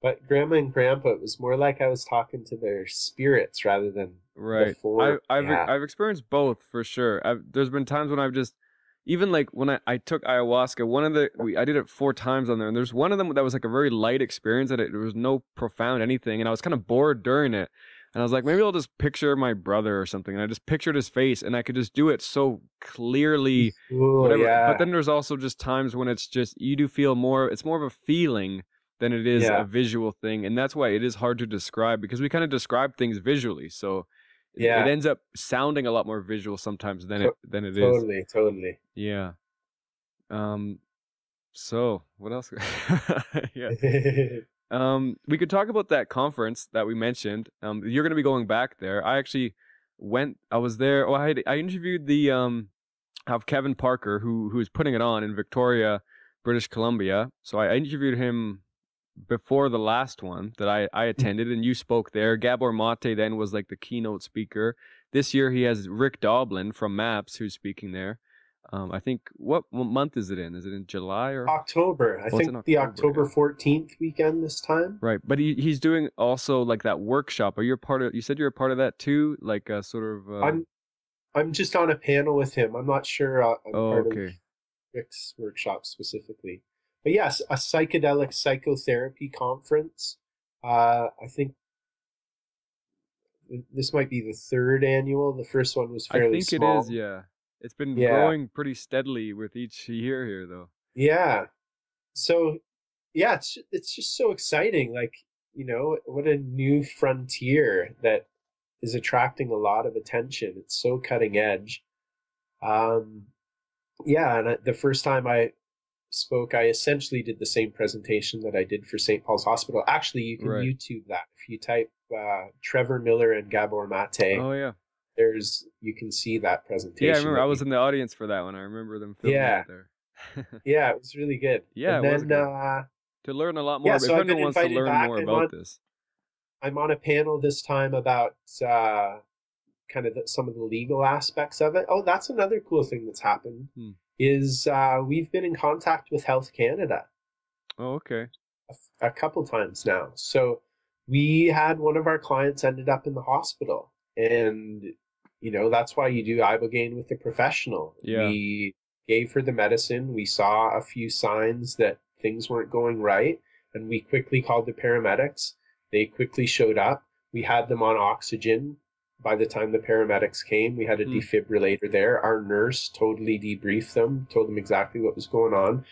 But Grandma and Grandpa, it was more like I was talking to their spirits rather than the form. I've experienced both for sure. There's been times when I've just, even like when I took ayahuasca, I did it 4 times on there, and there's one of them that was like a very light experience, that there was no profound anything, and I was kind of bored during it, and I was like, maybe I'll just picture my brother or something, and I just pictured his face, and I could just do it so clearly. Whatever. Yeah. But then there's also just times when it's just, you do feel more, it's more of a feeling than it is a visual thing, and that's why it is hard to describe, because we kind of describe things visually, so it ends up sounding a lot more visual sometimes than it is. Totally. Yeah. So what else? Yeah. We could talk about that conference that we mentioned. You're going to be going back there. I actually I was there. I interviewed of Kevin Parker, who is putting it on in Victoria, British Columbia. So I interviewed him before the last one that I attended, and you spoke there. Gabor Mate then was like the keynote speaker. This year he has Rick Doblin from MAPS who's speaking there. I think, what month is it in? Is it in July or October? I think the October 14th weekend this time. Right, but he's doing also like that workshop. Are you part of? You said you're a part of that too, like a sort of. I'm just on a panel with him. I'm not sure. I'm part of Rick's workshop specifically. But yes, a psychedelic psychotherapy conference. I think this might be the 3rd annual. The first one was fairly small. I think it is, yeah. It's been growing pretty steadily with each year here, though. Yeah. So, yeah, it's just so exciting. Like, what a new frontier that is attracting a lot of attention. It's so cutting edge. And the first time I spoke, I essentially did the same presentation that I did for St. Paul's Hospital. Actually, you can YouTube that if If you type Trevor Millar and Gabor Mate, Oh yeah. you can see that presentation. Yeah, I remember I was in the audience for that one. I remember them filming it there. Yeah, it was really good. Yeah, and it then, was good. To learn a lot more. Yeah, If so I've anyone been wants to invited learn back. more about this. I'm on a panel this time about kind of some of the legal aspects of it. Oh, that's another cool thing that's happened is we've been in contact with Health Canada. Oh, okay. A couple times now. So we had one of our clients ended up in the hospital, and that's why you do Ibogaine with a professional. Yeah. We gave her the medicine. We saw a few signs that things weren't going right, and we quickly called the paramedics. They quickly showed up. We had them on oxygen. By the time the paramedics came, we had a defibrillator there. Our nurse totally debriefed them, told them exactly what was going on.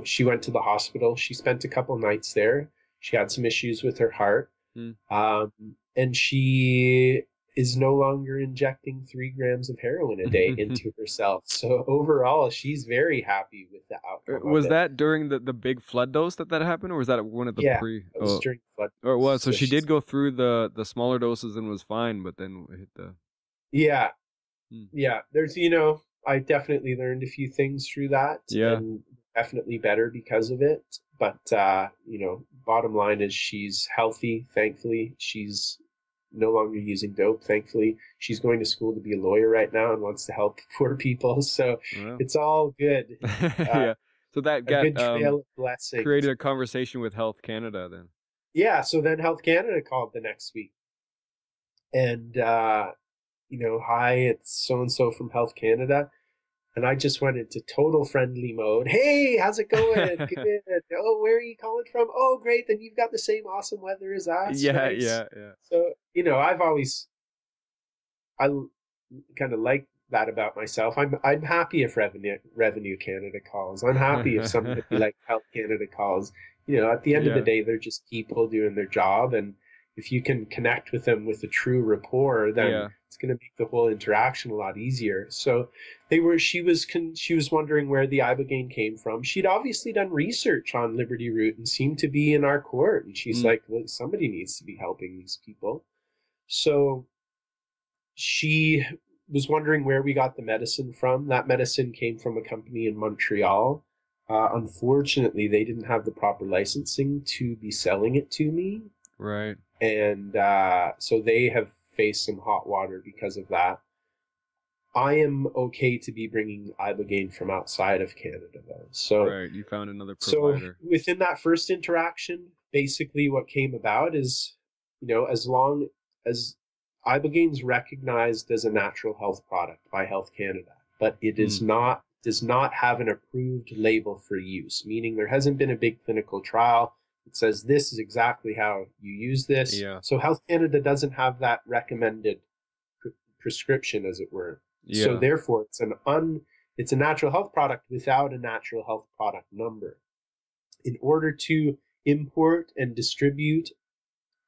She went to the hospital. She spent a couple nights there. She had some issues with her heart. And she is no longer injecting 3 grams of heroin a day into herself. So overall, she's very happy with the outcome. Was that during the big flood dose that happened, or was that one of the it was during flood. Or it was, so she did go through the smaller doses and was fine, but then hit the... Yeah. Yeah, there's, I definitely learned a few things through that. Yeah. And definitely better because of it. But, bottom line is she's healthy, thankfully. She's no longer using dope, thankfully. She's going to school to be a lawyer right now and wants to help poor people. So it's all good. Yeah. So that got good trail of blessings. Created a conversation with Health Canada then. Yeah. So then Health Canada called the next week. And, hi, it's so-and-so from Health Canada. And I just went into total friendly mode. Hey, how's it going? Good. Oh, where are you calling from? Oh, great. Then you've got the same awesome weather as us. Yeah, nice. yeah. So, I kind of like that about myself. I'm happy if Revenue Canada calls. I'm happy if somebody like Health Canada calls. At the end of the day, they're just people doing their job. And if you can connect with them with a true rapport, then it's going to make the whole interaction a lot easier. So she was wondering where the Ibogaine came from. She'd obviously done research on Liberty Root and seemed to be in our court. And she's like, well, somebody needs to be helping these people. So she was wondering where we got the medicine from. That medicine came from a company in Montreal. Unfortunately, they didn't have the proper licensing to be selling it to me. Right. And so they have faced some hot water because of that. I am okay to be bringing Ibogaine from outside of Canada, though. So, right, you found another provider. So within that first interaction, basically what came about is, as long as Ibogaine's recognized as a natural health product by Health Canada, but it does not have an approved label for use, meaning there hasn't been a big clinical trial. It says this is exactly how you use this. Yeah. So Health Canada doesn't have that recommended prescription, as it were. Yeah. So therefore, it's a natural health product without a natural health product number. In order to import and distribute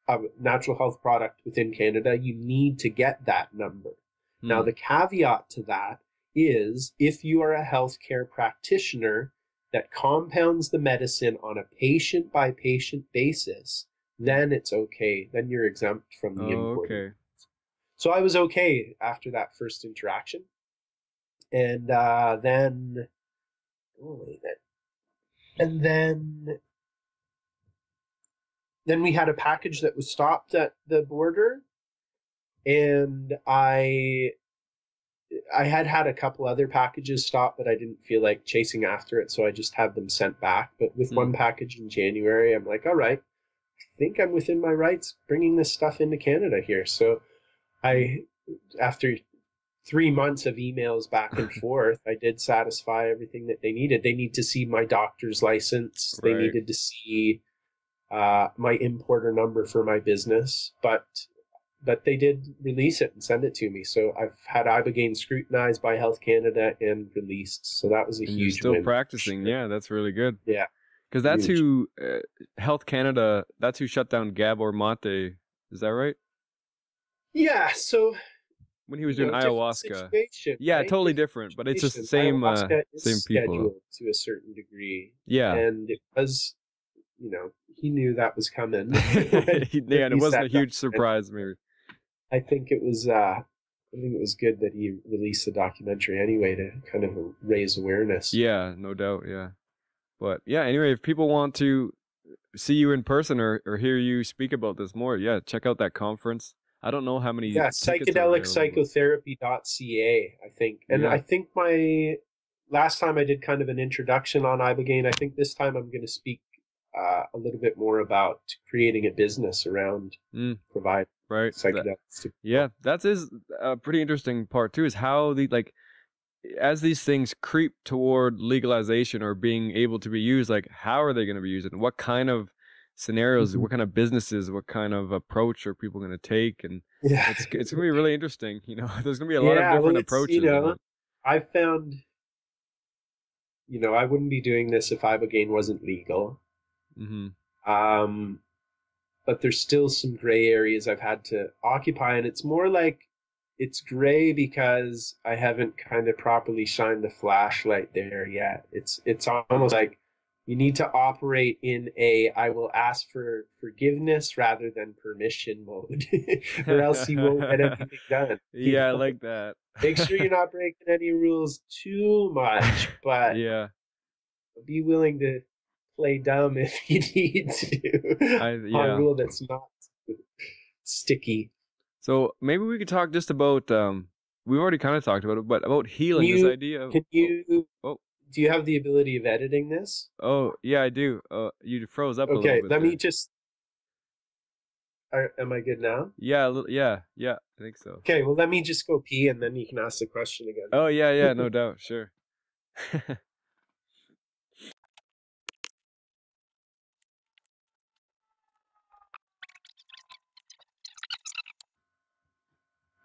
a natural health product within Canada, you need to get that number. Now, the caveat to that is if you are a healthcare practitioner that compounds the medicine on a patient-by-patient basis, then it's okay. Then you're exempt from the import. Okay. So I was okay after that first interaction. And then we had a package that was stopped at the border, and I had a couple other packages stopped, but I didn't feel like chasing after it, so I just had them sent back. But with one package in January, I'm like, all right, I think I'm within my rights bringing this stuff into Canada here. So after 3 months of emails back and forth, I did satisfy everything that they needed. They need to see my doctor's license. Right. They needed to see my importer number for my business, but they did release it and send it to me. So I've had Ibogaine scrutinized by Health Canada and released. So that was a huge You're still win. practicing. Sure. Yeah, that's really good. Yeah. Because that's who, Health Canada, that's who shut down Gabor Mate. Is that right? Yeah, so... When he was doing ayahuasca. Yeah, right? totally different, but it's just the same Ayahuasca is same people. scheduled to a certain degree. Yeah. And it was, he knew that was coming. Yeah, and it wasn't a huge surprise, maybe. I think it was good that he released the documentary anyway to kind of raise awareness. Yeah, no doubt. Yeah, but yeah. Anyway, if people want to see you in person or hear you speak about this more, yeah, check out that conference. I don't know how many. Yeah, psychedelicpsychotherapy.ca, I think. And I think my last time I did kind of an introduction on Ibogaine. I think this time I'm going to speak a little bit more about creating a business around provide psychedelics. That is a pretty interesting part too, is how as these things creep toward legalization or being able to be used, like how are they going to be used and what kind of scenarios, what kind of businesses, what kind of approach are people going to take? And it's going to be really interesting. There's going to be a lot of different approaches. I found, I wouldn't be doing this if Ibogaine wasn't legal. But there's still some gray areas I've had to occupy, and it's more like it's gray because I haven't kind of properly shined the flashlight there yet. It's almost like you need to operate in I will ask for forgiveness rather than permission mode, or else you won't get anything done. I like that. Make sure you're not breaking any rules too much, but be willing to play dumb if you need to on a rule that's not sticky. So maybe we could talk just about we've already kind of talked about it, but about healing. This idea of do you have the ability of editing this? Oh yeah, I do. You froze up a little bit. Okay, let me just. Am I good now? Yeah, I think so. Okay, well, let me just go pee, and then you can ask the question again. Oh yeah, no doubt, sure.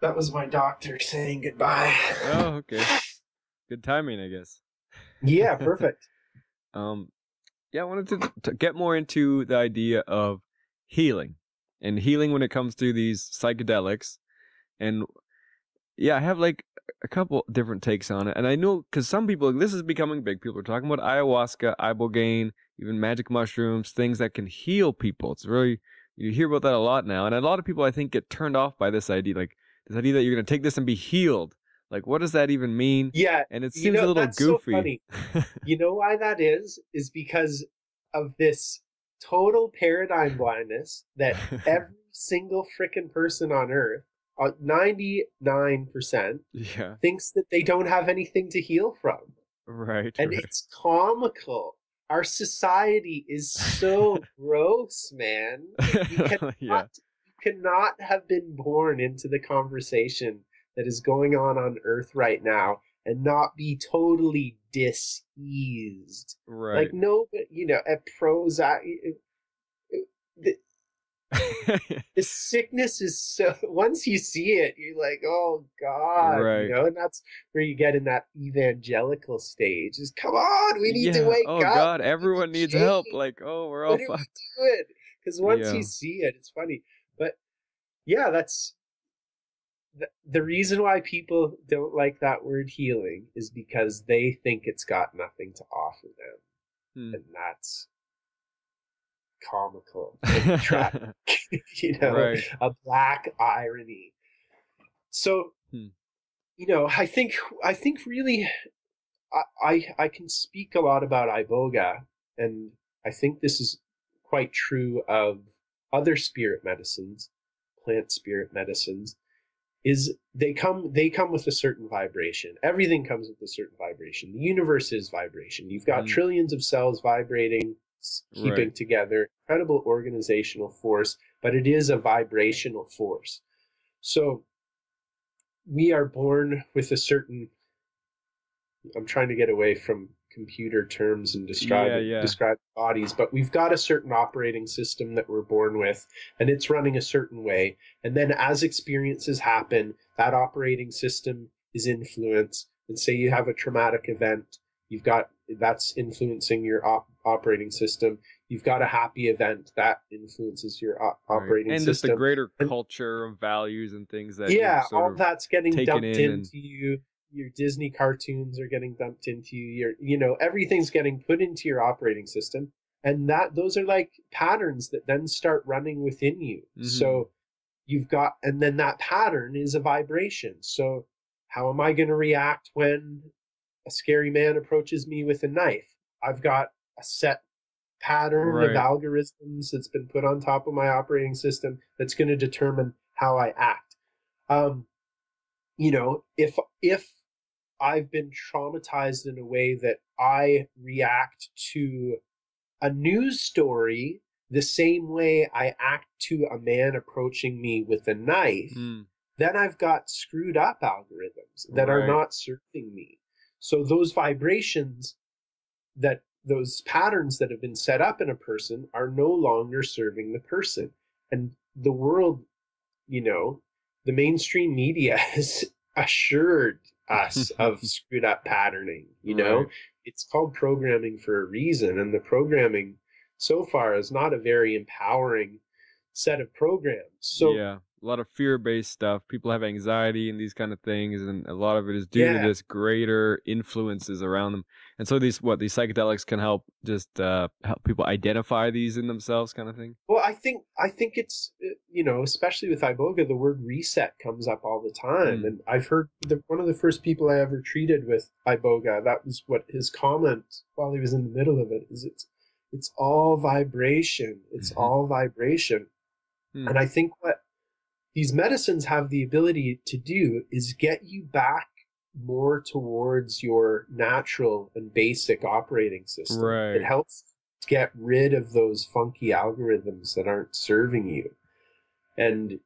That was my doctor saying goodbye. Oh, okay. Good timing, I guess. Yeah, perfect. I wanted to get more into the idea of healing and healing when it comes to these psychedelics. And I have like a couple different takes on it. And I know because some people, this is becoming big. People are talking about ayahuasca, ibogaine, even magic mushrooms, things that can heal people. It's really, you hear about that a lot now. And a lot of people, I think, get turned off by this idea, like this idea that you're going to take this and be healed. Like, what does that even mean? Yeah. And it seems a little goofy. So funny. You know why that is? Is because of this total paradigm blindness that every single freaking person on Earth, 99%, thinks that they don't have anything to heal from. Right. And it's comical. Our society is so gross, man. You cannot have been born into the conversation that is going on Earth right now and not be totally diseased. Right. Like, no, but, at Prozac, the sickness is so, once you see it, you're like, oh God, right. And that's where you get in that evangelical stage is, come on, we need to wake up. Oh God, everyone needs help. Like, oh, we're all fucked. Because once you see it, it's funny. But that's the reason why people don't like that word healing is because they think it's got nothing to offer them. And that's comical and tragic, right. A black irony. So, I think really, I can speak a lot about Iboga, and I think this is quite true of other spirit medicines, plant spirit medicines, is they come with a certain vibration. Everything comes with a certain vibration. The universe is vibration. You've got trillions of cells vibrating, keeping together, incredible organizational force, but it is a vibrational force. So we are born with a certain, I'm trying to get away from computer terms and describe bodies, but we've got a certain operating system that we're born with, and it's running a certain way. And then as experiences happen, that operating system is influenced. And say you have a traumatic event, that's influencing your operating system. You've got a happy event that influences your operating system. And just the greater culture of values and things that all that's getting dumped into you. Your Disney cartoons are getting dumped into you. Everything's getting put into your operating system. And those are like patterns that then start running within you. So you've got, and then that pattern is a vibration. So how am I going to react when a scary man approaches me with a knife? I've got a set pattern of algorithms that's been put on top of my operating system that's going to determine how I act. If I've been traumatized in a way that I react to a news story the same way I act to a man approaching me with a knife, then I've got screwed up algorithms that are not serving me. So those vibrations, those patterns that have been set up in a person are no longer serving the person. And the world, the mainstream media has assured us of screwed up patterning, It's called programming for a reason, and the programming so far is not a very empowering set of programs. So a lot of fear-based stuff. People have anxiety and these kind of things, and a lot of it is due to this greater influences around them. And so these psychedelics can help just help people identify these in themselves, kind of thing. Well, I think it's especially with Iboga, the word reset comes up all the time, and I've heard one of the first people I ever treated with Iboga, that was what his comment while he was in the middle of it is. It's all vibration. It's all vibration. And I think what these medicines have the ability to do is get you back more towards your natural and basic operating system. It helps get rid of those funky algorithms that aren't serving you. And,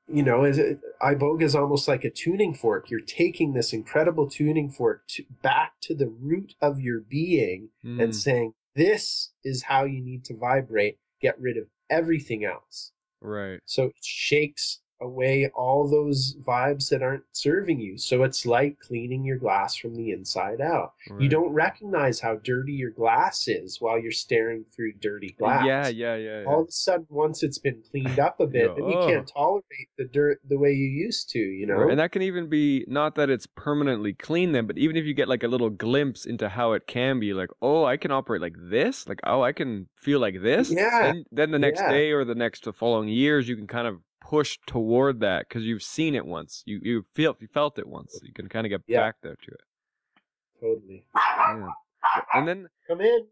Iboga is almost like a tuning fork. You're taking this incredible tuning fork back to the root of your being and saying, this is how you need to vibrate. Get rid of everything else. So it shakes away all those vibes that aren't serving you. So it's like cleaning your glass from the inside out. You don't recognize how dirty your glass is while you're staring through dirty glass. All of a sudden, once it's been cleaned up a bit, then you can't tolerate the dirt the way you used to, And that can even be, not that it's permanently clean then, but even if you get like a little glimpse into how it can be, like, oh, I can operate like this, like, oh, I can feel like this. Then the next day or the following years, you can kind of push toward that because you've seen it once. You felt it once. You can kind of get back there to it. Totally. And then come in.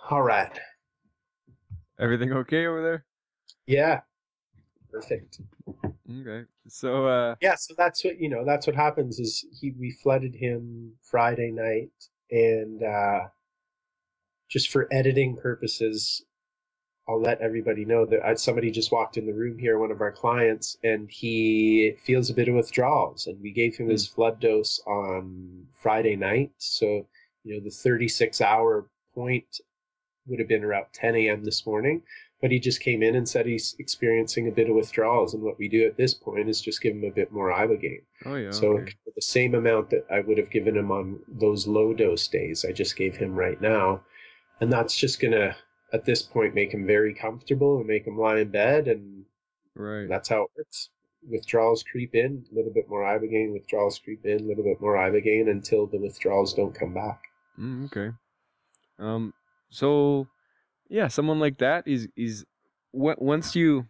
All right. Everything okay over there? Yeah. Perfect. Okay. So so that's what happens is we flooded him Friday night, and just for editing purposes, I'll let everybody know that somebody just walked in the room here, one of our clients, and he feels a bit of withdrawals, and we gave him his flood dose on Friday night. So, the 36-hour point would have been around 10 a.m. this morning. But he just came in and said he's experiencing a bit of withdrawals. And what we do at this point is just give him a bit more Ibogaine. So for the same amount that I would have given him on those low dose days, I just gave him right now. And that's just going to, at this point, make him very comfortable and make him lie in bed. And that's how it works. Withdrawals creep in, a little bit more Ibogaine, withdrawals creep in, a little bit more Ibogaine until the withdrawals don't come back. Okay. So... yeah, someone like that is once you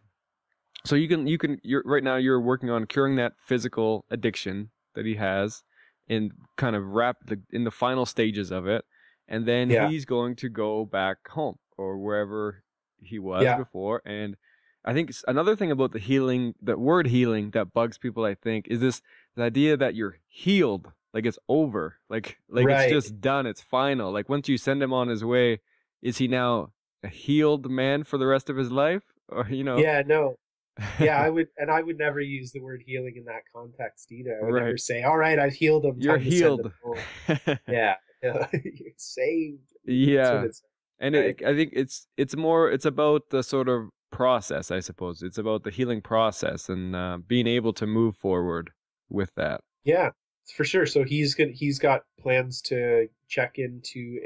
you're right now you're working on curing that physical addiction that he has and kind of in the final stages of it, and then he's going to go back home or wherever he was before. And I think another thing about the word healing that bugs people, I think, is the idea that you're healed, like it's over, like it's just done, it's final. Like once you send him on his way, is he now a healed man for the rest of his life? Or I would never use the word healing in that context either. I would never say, all right, I've healed him. You're healed. You're saved. And I think it's about the sort of process, I suppose. It's about the healing process and being able to move forward with that. For sure. So he's got plans to check into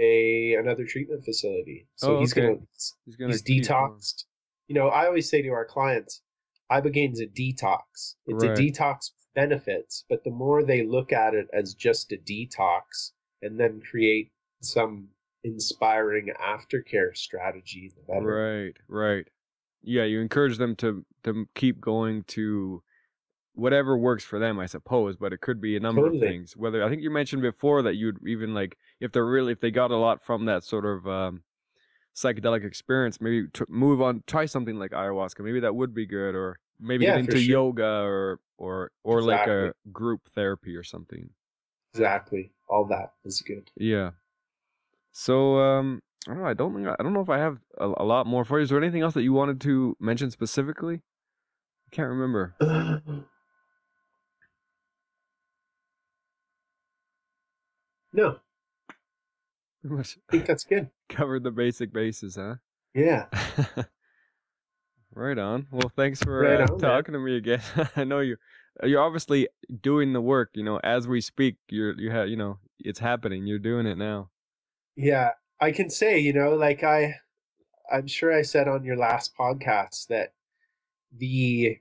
another treatment facility. So he's detoxed. I always say to our clients, Ibogaine's a detox. It's a Right. detox with benefits, but the more they look at it as just a detox and then create some inspiring aftercare strategy, the better. Right. Right. Yeah, you encourage them to keep going to whatever works for them, I suppose, but it could be a number of Totally. things. Whether I think you mentioned before that you'd even like if they got a lot from that sort of psychedelic experience, maybe move on, try something like ayahuasca. Maybe that would be good, or maybe get Yeah, for into sure. yoga or like Exactly. a group therapy or something. Exactly. All that is good. Yeah. So I don't know. I don't know if I have a lot more for you. Is there anything else that you wanted to mention specifically? I can't remember. No, Pretty much I think that's good. covered the basic bases, huh? Yeah. Right on. Well, thanks for Right on, man. talking to me again. I know you're obviously doing the work. As we speak, it's happening. You're doing it now. Yeah. I can say, like I'm sure I said on your last podcast that the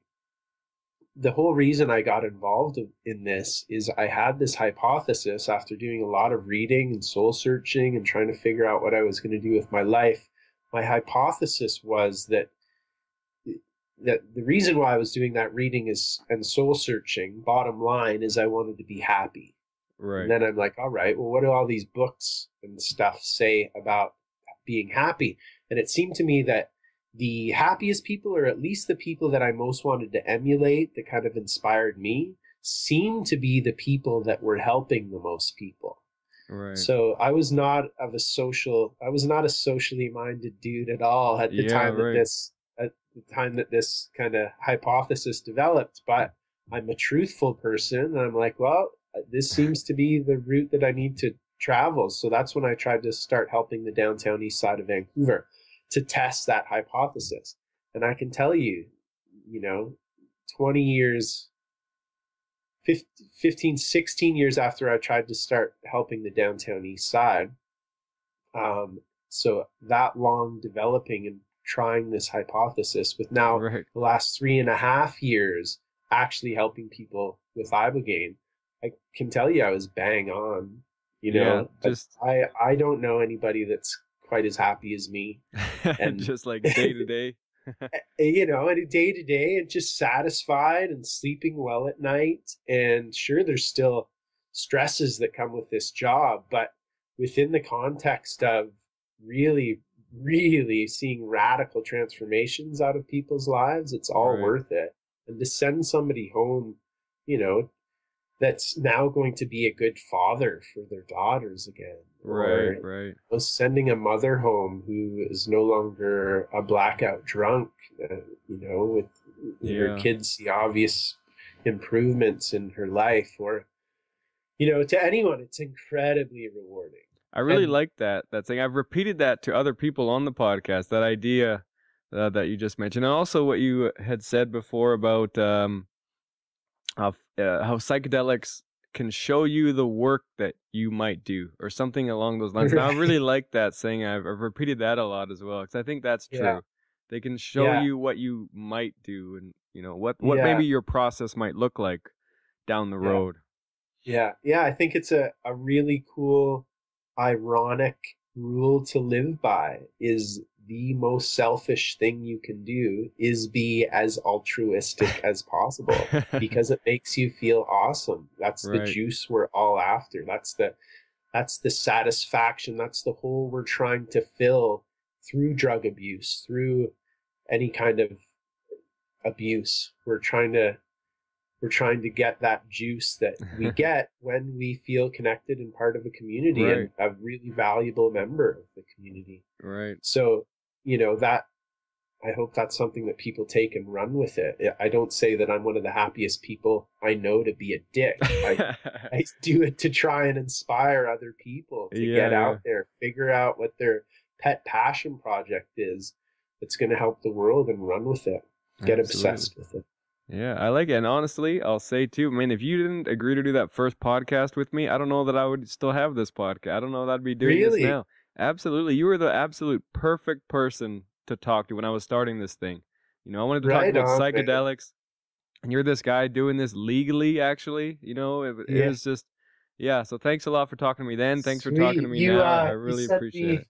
the whole reason I got involved in this is I had this hypothesis after doing a lot of reading and soul searching and trying to figure out what I was going to do with my life. My hypothesis was that the reason why I was doing that reading is and soul searching, bottom line, is I wanted to be happy. And Right. then I'm like, all right, well, what do all these books and stuff say about being happy? And it seemed to me that the happiest people, or at least the people that I most wanted to emulate, that kind of inspired me, seemed to be the people that were helping the most people. Right. So I was not a socially minded dude at all at the Yeah. time that Right. this kind of hypothesis developed. But I'm a truthful person, and I'm like, well, this seems to be the route that I need to travel. So that's when I tried to start helping the downtown east side of Vancouver to test that hypothesis. And I can tell you, you know, 20 years 15, 16 years after I tried to start helping the downtown east side. So that long developing and trying this hypothesis with now Right. the last 3.5 years actually helping people with Ibogaine, I can tell you I was bang on. You Yeah. know, Just I don't know anybody that's quite as happy as me. And just like day to day. and day to day and just satisfied and sleeping well at night. And sure, there's still stresses that come with this job, but within the context of really, really seeing radical transformations out of people's lives, it's all Right. worth it. And to send somebody home, you know, that's now going to be a good father for their daughters again, Right. or Right. sending a mother home who is no longer a blackout drunk, with her Yeah. kids see obvious improvements in her life, or to anyone, it's incredibly rewarding. I really And like that thing. I've repeated that to other people on the podcast. That idea that you just mentioned, and also what you had said before about how psychedelics can show you the work that you might do, or something along those lines. And I really right, like that saying. I've repeated that a lot as well because I think that's yeah, true. They can show yeah, you what you might do, and what yeah, maybe your process might look like down the yeah. road. Yeah, I think it's a really cool, ironic rule to live by is the most selfish thing you can do is be as altruistic as possible because it makes you feel awesome. That's the Right. juice we're all after. That's the satisfaction. That's the hole we're trying to fill through drug abuse, through any kind of abuse. We're trying to get that juice that we get when we feel connected and part of a community Right. and a really valuable member of the community. Right. So, that I hope that's something that people take and run with it. I don't say that I'm one of the happiest people I know to be a dick. I do it to try and inspire other people to get Yeah, yeah. out there, figure out what their pet passion project is that's going to help the world and run with it. Get Absolutely. obsessed with it. Yeah, I like it. And honestly, I'll say too, I mean, if you didn't agree to do that first podcast with me, I don't know that I would still have this podcast. I don't know that I'd be doing this Really? now. Absolutely. You were the absolute perfect person to talk to when I was starting this thing. You know, I wanted to talk Right about on, man. psychedelics, and you're this guy doing this legally, actually. You know, it Yeah. was just, yeah. So thanks a lot for talking to me then. Thanks for talking to Sweet. me You now. I you really sent appreciate me it.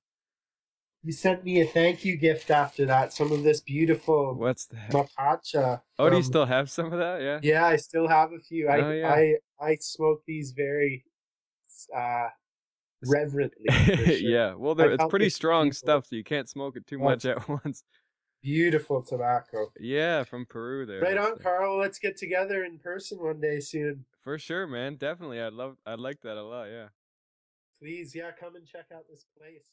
you sent me a thank you gift after that. Some of this beautiful What's that? mapacha Oh, do you from. still have some of that? Yeah. Yeah, I still have a few. Oh, yeah. I smoke these very uh reverently, for sure. Yeah. Well, I've it's helped pretty a few strong people. stuff, so you can't smoke it too Oh, much it's at once. beautiful tobacco. Yeah, from Peru there. Right on, Carl. Let's get together in person one day soon. For sure, man. Definitely. I'd like that a lot. Yeah. Please, yeah, come and check out this place.